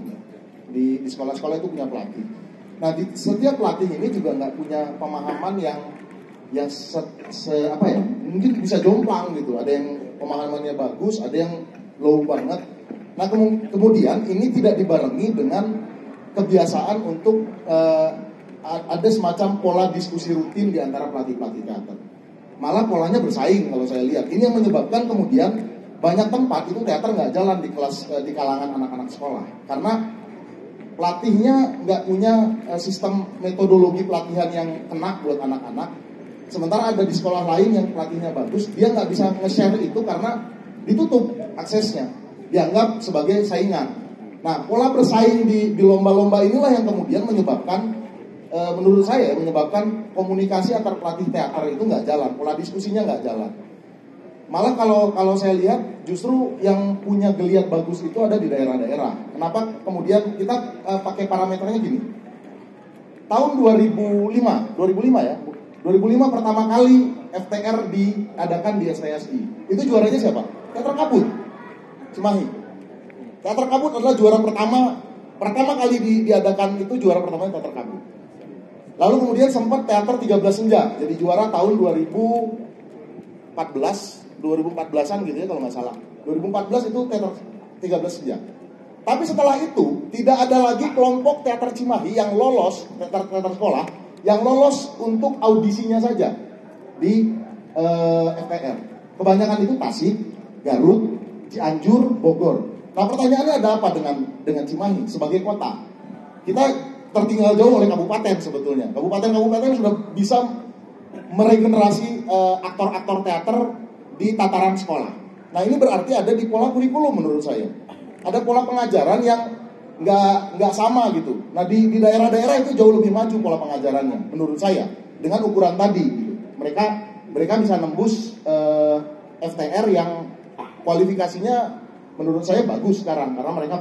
S4: di sekolah-sekolah itu punya pelatih. Nah di setiap pelatih ini juga nggak punya pemahaman yang mungkin bisa jomplang gitu. Ada yang pemahamannya bagus, ada yang low banget. Nah kemudian ini tidak dibarengi dengan kebiasaan untuk ada semacam pola diskusi rutin di antara pelatih-pelatih teater. Malah polanya bersaing kalau saya lihat. Ini yang menyebabkan kemudian banyak tempat itu teater nggak jalan di kelas, di kalangan anak-anak sekolah, karena pelatihnya nggak punya sistem metodologi pelatihan yang kena buat anak-anak. Sementara ada di sekolah lain yang pelatihnya bagus, dia nggak bisa nge-share itu karena ditutup aksesnya, dianggap sebagai saingan. Nah, pola bersaing di lomba-lomba inilah yang kemudian menyebabkan, menurut saya, menyebabkan komunikasi antar pelatih teater itu nggak jalan, pola diskusinya nggak jalan. Malah kalau saya lihat justru yang punya geliat bagus itu ada di daerah-daerah. Kenapa kemudian kita pakai parameternya gini? Tahun 2005 ya. 2005 pertama kali FTR diadakan di STSI. Itu juaranya siapa? Teater Kabut, Cimahi. Teater Kabut adalah juara pertama kali diadakan, itu juara pertamanya Teater Kabut. Lalu kemudian sempat Teater 13 Senja jadi juara tahun 2014-an gitu ya kalau nggak salah. 2014 itu Teater 13 Senja. Tapi setelah itu tidak ada lagi kelompok Teater Cimahi yang lolos, teater sekolah yang lolos untuk audisinya saja di FTR. Kebanyakan itu Tasik, Garut, Cianjur, Bogor. Nah, pertanyaannya ada apa dengan Cimahi sebagai kota? Kita tertinggal jauh oleh kabupaten sebetulnya. Kabupaten sudah bisa meregenerasi aktor-aktor teater di tataran sekolah. Nah, ini berarti ada di pola kurikulum menurut saya. Ada pola pengajaran yang nggak sama gitu. Nah, di daerah-daerah itu jauh lebih maju pola pengajarannya menurut saya dengan ukuran tadi gitu. Mereka bisa nembus FTR yang kualifikasinya menurut saya bagus sekarang karena mereka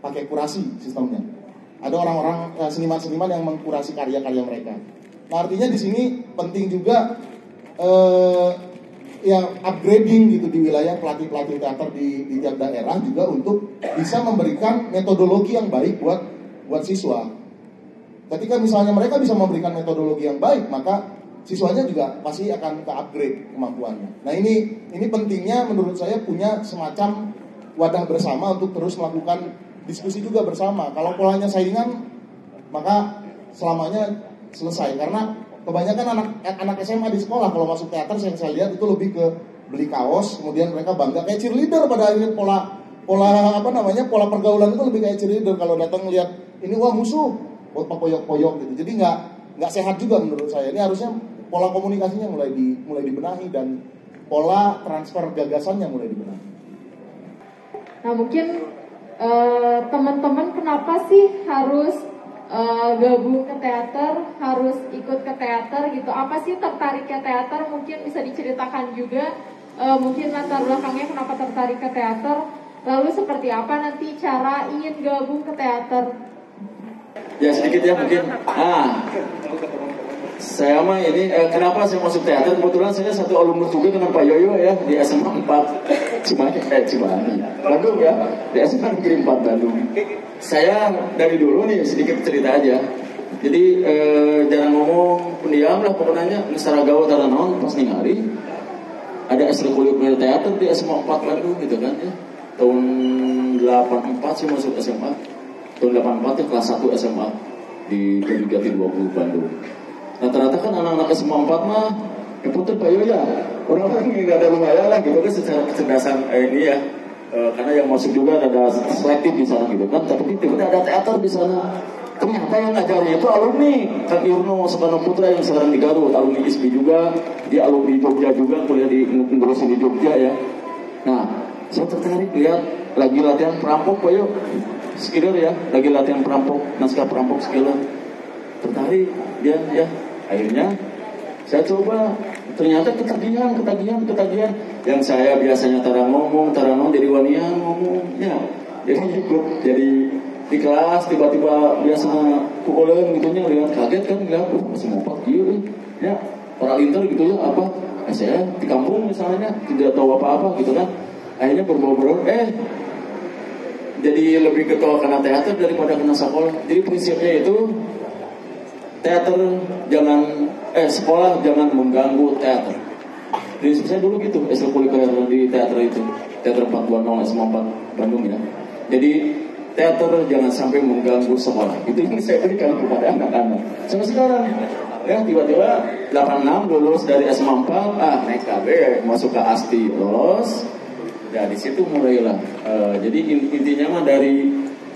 S4: pakai kurasi sistemnya. Ada orang-orang seniman-seniman yang mengkurasi karya-karya mereka. Nah, artinya di sini penting juga upgrading gitu di wilayah pelatih-pelatih teater di tiap daerah juga untuk bisa memberikan metodologi yang baik buat siswa. Ketika misalnya mereka bisa memberikan metodologi yang baik, maka siswanya juga pasti akan ke-upgrade kemampuannya. Nah, ini pentingnya menurut saya punya semacam wadah bersama untuk terus melakukan diskusi juga bersama. Kalau polanya saingan, maka selamanya selesai. Karena kebanyakan anak SMA di sekolah kalau masuk teater yang saya lihat itu lebih ke beli kaos, kemudian mereka bangga kayak cheerleader. Pada akhirnya pola pergaulan itu lebih kayak cheerleader. Kalau datang lihat ini wah musuh, poyok-poyok gitu. Jadi nggak sehat juga menurut saya. Ini harusnya pola komunikasinya mulai dibenahi dan pola transfer gagasannya mulai dibenahi.
S1: Nah, mungkin teman-teman kenapa sih harus gabung ke teater, harus ikut ke teater gitu? Apa sih tertarik ke teater? Mungkin bisa diceritakan juga, mungkin latar belakangnya kenapa tertarik ke teater. Lalu seperti apa nanti cara ingin gabung ke teater?
S3: Ya sedikit ya mungkin. Saya mah ini kenapa saya masuk teater? Kebetulan saya satu alumnus juga dengan Pak Yoyo ya di SMA 4 Cimahi, Bandung ya, di SMA Negeri 4 Bandung. Saya dari dulu nih sedikit cerita aja. Jadi jangan ngomong pendiam lah pokoknya ngesaragawa taranaon pas ningali ada ekstrakurikuler teater di SMA 4 Bandung gitu kan ya. Tahun 84 sih masuk SMA. Tahun 84 ya kelas 1 SMA di Jati 20 Bandung. Rata-rata kan anak-anak SMA 4 mah punten Pak Yoyo ya. Orang-orang yang gak ada lumayan lah gitu kan secara kecerdasan ini ya. Karena yang masuk juga ada selektif di sana gitu kan. Tapi tiba-tiba ada teater di sana. Ternyata yang ngajarnya itu alumni Kang Irno Soekarno Putra yang sekarang di Garut, alumni ISBI juga, dia alumni Jogja juga, kuliah di ngurusin di Jogja ya. Nah, saya tertarik lihat lagi latihan perampok Pak Yoyo. Skiller ya, lagi latihan perampok, naskah perampok skiller. Tertarik dia ya. Akhirnya saya coba, ternyata ketagihan. Yang saya biasanya tarang jadi wanian ngomong ya. Jadi ikut, jadi di kelas tiba-tiba biasa pukulan gitunya lihat kaget kan, lihat masih mau pagi ya. Para linter gitu ya apa? Saya di kampung misalnya tidak tahu apa-apa gitu kan. Akhirnya berbaur jadi lebih getol kena teater daripada kena sekolah. Jadi prinsipnya itu sekolah jangan mengganggu teater. Prinsip saya dulu gitu, ekstrakurikuler di teater itu, teater 420 SMA 4 Bandung ya. Jadi teater jangan sampai mengganggu sekolah. Itu yang saya berikan kepada anak-anak. Sampai sekarang ya tiba-tiba 86 lulus dari SMA 4, naik KB masuk ke ASTI lolos. Ya di situ mulailah. Jadi intinya mah dari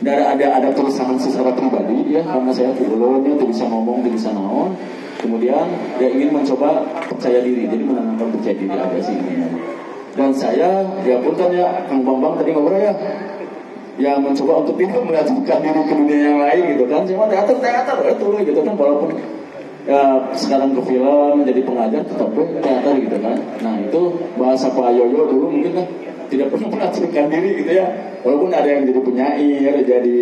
S3: ada keresahan secara pribadi ya, karena saya belumnya tuh bisa ngomong, tuh bisa naon. Kemudian dia ingin mencoba percaya diri, jadi menanamkan percaya diri ada sih ini. Dan saya, ya pun kan ya Kang Bambang tadi ngobrol ya mencoba untuk tidak mengajukan diri ke dunia yang lain gitu kan. Cuma teater itu gitu kan, walaupun ya sekarang ke film jadi pengajar tetap teater gitu kan. Nah itu bahasa Pak Yoyo dulu mungkin kan tidak pernah mengajukan diri gitu ya. Walaupun ada yang jadi penyair, jadi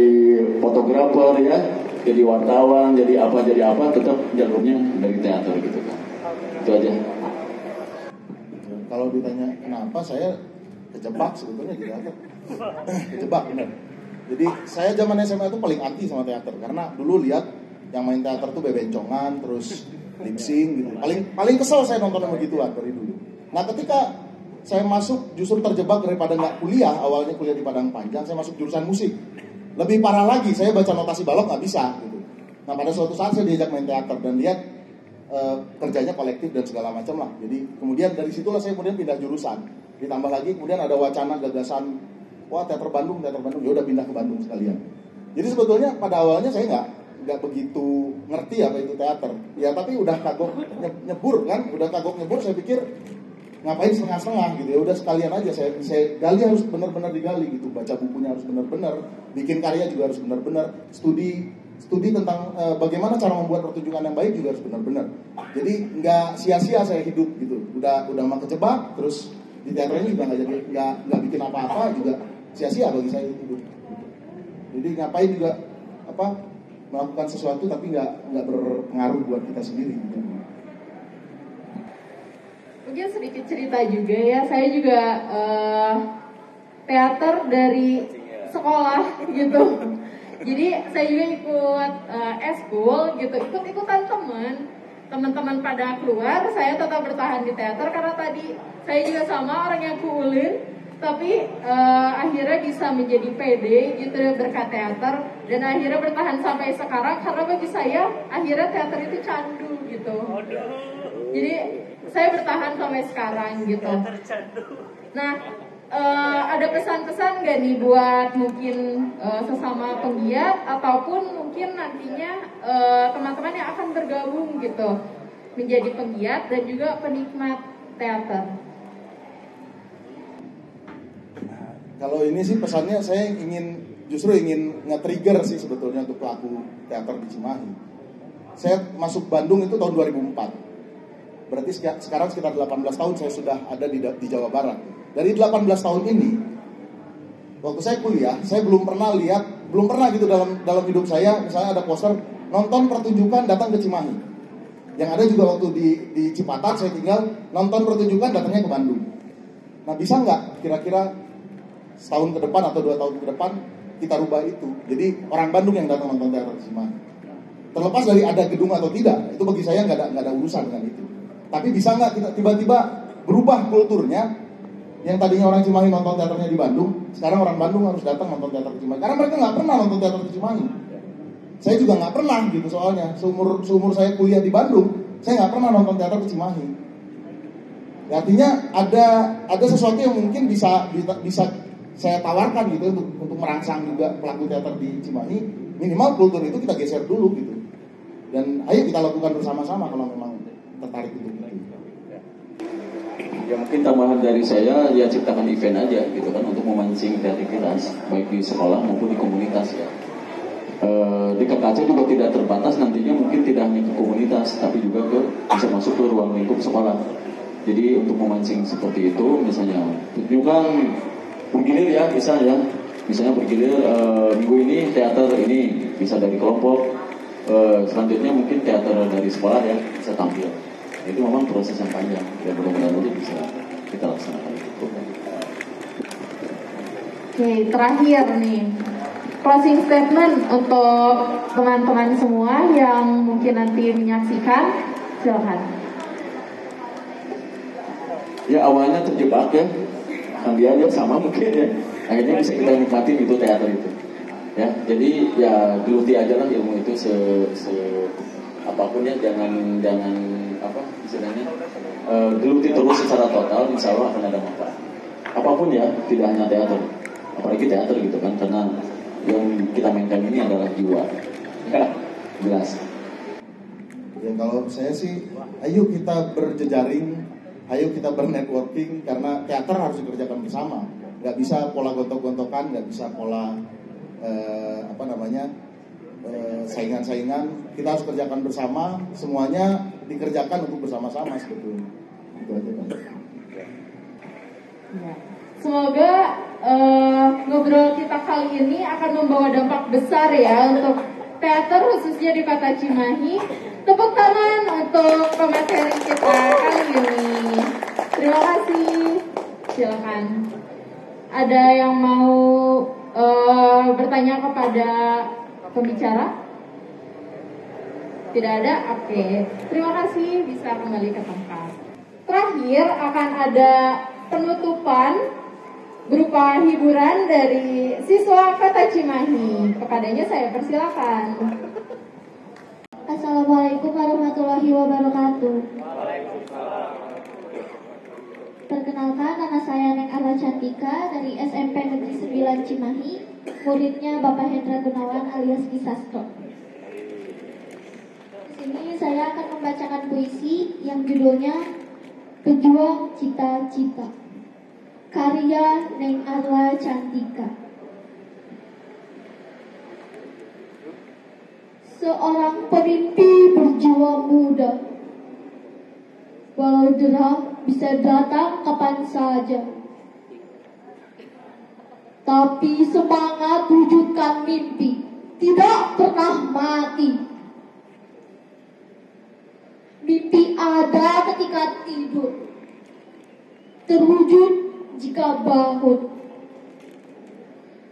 S3: fotografer ya, jadi wartawan, jadi apa, tetap jalurnya dari teater gitu kan. Itu aja.
S4: Kalau ditanya kenapa, saya kejebak sebetulnya di teater. Kejebak benar. Jadi saya zaman SMA itu paling anti sama teater, karena dulu lihat yang main teater tuh bebencongan, terus lip sync gitu. Paling kesel saya nonton sama gituan dari dulu. Nah ketika saya masuk justru terjebak daripada nggak kuliah, awalnya kuliah di Padang Panjang, saya masuk jurusan musik. Lebih parah lagi, saya baca notasi balok nggak bisa gitu. Nah pada suatu saat saya diajak main teater dan lihat kerjanya kolektif dan segala macam lah. Jadi kemudian dari situlah saya kemudian pindah jurusan. Ditambah lagi kemudian ada wacana gagasan, wah teater Bandung, ya udah pindah ke Bandung sekalian. Jadi sebetulnya pada awalnya saya nggak begitu ngerti apa itu teater. Ya tapi udah kagok nyebur kan, saya pikir ngapain setengah-setengah gitu ya, udah sekalian aja saya gali, harus benar-benar digali gitu, baca bukunya harus benar-benar, bikin karya juga harus benar-benar, studi tentang bagaimana cara membuat pertunjukan yang baik juga harus benar-benar. Jadi nggak sia-sia saya hidup gitu, udah mah kejebak, terus di teater ini juga nggak bikin apa-apa, juga sia-sia bagi saya hidup. Jadi ngapain juga melakukan sesuatu tapi nggak berpengaruh buat kita sendiri gitu.
S1: Mungkin sedikit cerita juga ya, saya juga teater dari sekolah gitu. Jadi saya juga ikut eskul gitu, ikut-ikutan teman-teman pada keluar, saya tetap bertahan di teater karena tadi saya juga sama orang yang kuulin, tapi akhirnya bisa menjadi pede gitu berkat teater, dan akhirnya bertahan sampai sekarang karena bagi saya akhirnya teater itu candu gitu. Jadi saya bertahan sampai sekarang gitu. Nah, ada pesan-pesan nggak nih buat mungkin sesama penggiat ataupun mungkin nantinya teman-teman yang akan bergabung gitu menjadi penggiat dan juga penikmat teater?
S4: Kalau ini sih pesannya saya justru ingin nge-trigger sih sebetulnya untuk pelaku teater di Cimahi. Saya masuk Bandung itu tahun 2004. Berarti sekarang sekitar 18 tahun saya sudah ada di Jawa Barat. Dari 18 tahun ini, waktu saya kuliah, saya belum pernah gitu dalam hidup saya, misalnya ada poster nonton pertunjukan datang ke Cimahi. Yang ada juga waktu di Cipatat saya tinggal, nonton pertunjukan datangnya ke Bandung. Nah bisa nggak kira-kira setahun ke depan atau 2 tahun ke depan kita rubah itu? Jadi orang Bandung yang datang nonton teater di Cimahi. Terlepas dari ada gedung atau tidak, itu bagi saya nggak ada urusan dengan itu. Tapi bisa nggak kita tiba-tiba berubah kulturnya, yang tadinya orang Cimahi nonton teaternya di Bandung, sekarang orang Bandung harus datang nonton teater di Cimahi. Karena mereka nggak pernah nonton teater di Cimahi. Saya juga nggak pernah gitu soalnya. Seumur saya kuliah di Bandung, saya nggak pernah nonton teater di Cimahi. Artinya ada sesuatu yang mungkin bisa saya tawarkan gitu untuk merangsang juga pelaku teater di Cimahi. Minimal kultur itu kita geser dulu gitu. Dan ayo kita lakukan bersama-sama kalau memang tertarik untuk itu.
S3: Ya mungkin tambahan dari saya, ya ciptakan event aja gitu kan, untuk memancing kreativitas baik di sekolah maupun di komunitas ya. Di KKC juga tidak terbatas, nantinya mungkin tidak hanya ke komunitas tapi juga bisa masuk ke ruang lingkup sekolah. Jadi untuk memancing seperti itu, misalnya tunjukkan bergilir ya, bisa ya, misalnya bergilir minggu ini teater ini bisa dari kelompok, selanjutnya mungkin teater dari sekolah ya bisa tampil. Itu memang proses yang panjang dan mudah-mudahan itu bisa kita laksanakan itu.
S1: Oke, terakhir nih closing statement untuk teman-teman semua yang mungkin nanti menyaksikan, silakan.
S3: Ya awalnya terjebak ya, kan dia sama mungkin ya, akhirnya bisa kita nikmatin itu teater itu. Ya, jadi ya geluti aja lah ilmu itu apapun ya, jangan apa istilahnya geluti terus secara total, insya Allah akan ada manfaat. Apapun ya, tidak hanya teater, apalagi teater gitu kan, karena yang kita mainkan ini adalah jiwa. Ya, jelas.
S4: Ya kalau saya sih, ayo kita berjejaring, ayo kita bernetworking, karena teater harus dikerjakan bersama. Nggak bisa pola gontok-gontokan, nggak bisa pola saingan-saingan. Kita harus kerjakan bersama, semuanya dikerjakan untuk bersama-sama sebetulnya. Itu aja kan.
S1: Ya. Semoga ngobrol kita kali ini akan membawa dampak besar ya untuk teater khususnya di Kota Cimahi. Tepuk tangan untuk pemateri kita kali ini. Terima kasih. Silakan. Ada yang mau bertanya kepada pembicara? Tidak ada? Oke. Terima kasih, bisa kembali ke tempat. Terakhir akan ada penutupan berupa hiburan dari siswa Kota Cimahi. Kepadanya saya persilakan.
S6: Assalamualaikum warahmatullahi wabarakatuh. Perkenalkan, nama saya Neng Arla Cantika dari SMP Negeri 9 Cimahi, muridnya Bapak Hendra Gunawan alias Kisastro. Di sini saya akan membacakan puisi yang judulnya Pejuang Cita-Cita, karya Neng Arla Cantika. Seorang pemimpi berjiwa muda, walau derang bisa datang kapan saja, tapi semangat wujudkan mimpi tidak pernah mati. Mimpi ada ketika tidur, terwujud jika bangun.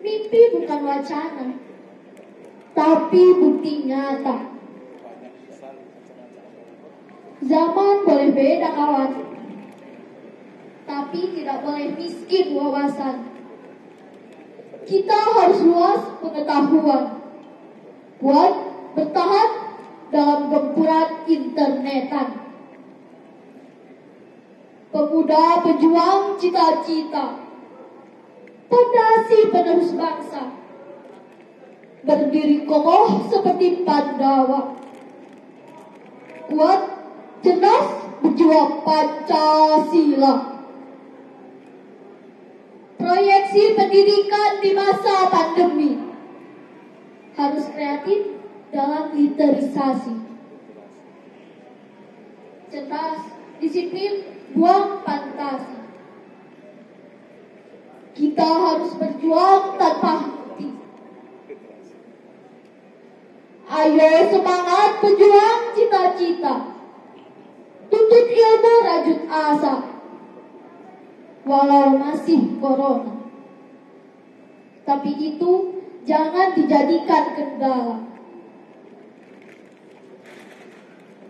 S6: Mimpi bukan wacana, tapi bukti nyata. Zaman boleh beda kawan, tapi tidak boleh miskin wawasan. Kita harus luas pengetahuan buat bertahan dalam gempuran internetan. Pemuda pejuang cita-cita, pondasi penerus bangsa, berdiri kokoh seperti Pandawa, kuat jelas berjiwa Pancasila. Proyeksi pendidikan di masa pandemi harus kreatif dalam literisasi. Cerdas, disiplin, buang fantasi. Kita harus berjuang tanpa henti. Ayo semangat pejuang cita-cita, tuntut ilmu rajut asa, walau masih corona. Tapi itu jangan dijadikan kendala.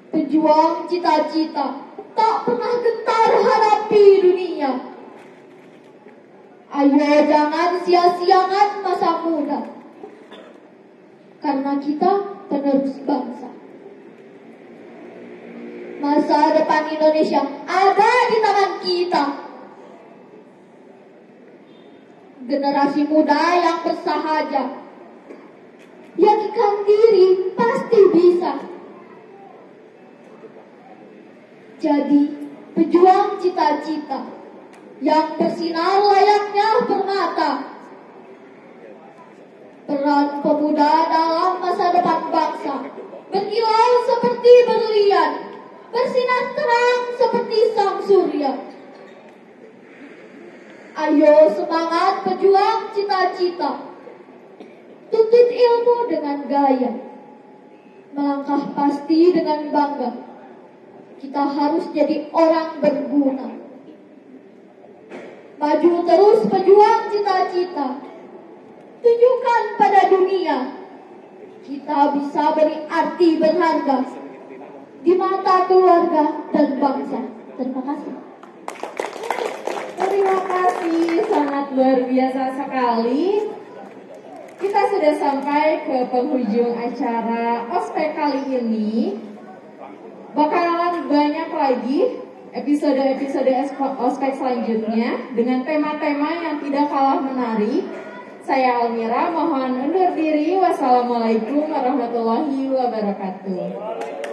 S6: Pejuang cita-cita tak pernah gentar hadapi dunia. Ayo jangan sia-siakan masa muda, karena kita penerus bangsa. Masa depan Indonesia ada di tangan kita. Generasi muda yang bersahaja, yakinkan diri pasti bisa. Jadi pejuang cita-cita yang bersinar layaknya permata. Peran pemuda dalam masa depan bangsa berkilau seperti berlian, bersinar terang seperti sang surya. Ayo semangat pejuang cita-cita, tuntut ilmu dengan gaya, melangkah pasti dengan bangga. Kita harus jadi orang berguna. Maju terus pejuang cita-cita, tunjukkan pada dunia kita bisa beri arti berharga di mata keluarga dan bangsa. Terima kasih.
S1: Terima kasih, sangat luar biasa sekali. kita sudah sampai ke penghujung acara ospek kali ini. Bakalan banyak lagi episode-episode ospek selanjutnya dengan tema-tema yang tidak kalah menarik. Saya Almira, mohon undur diri. Wassalamualaikum warahmatullahi wabarakatuh.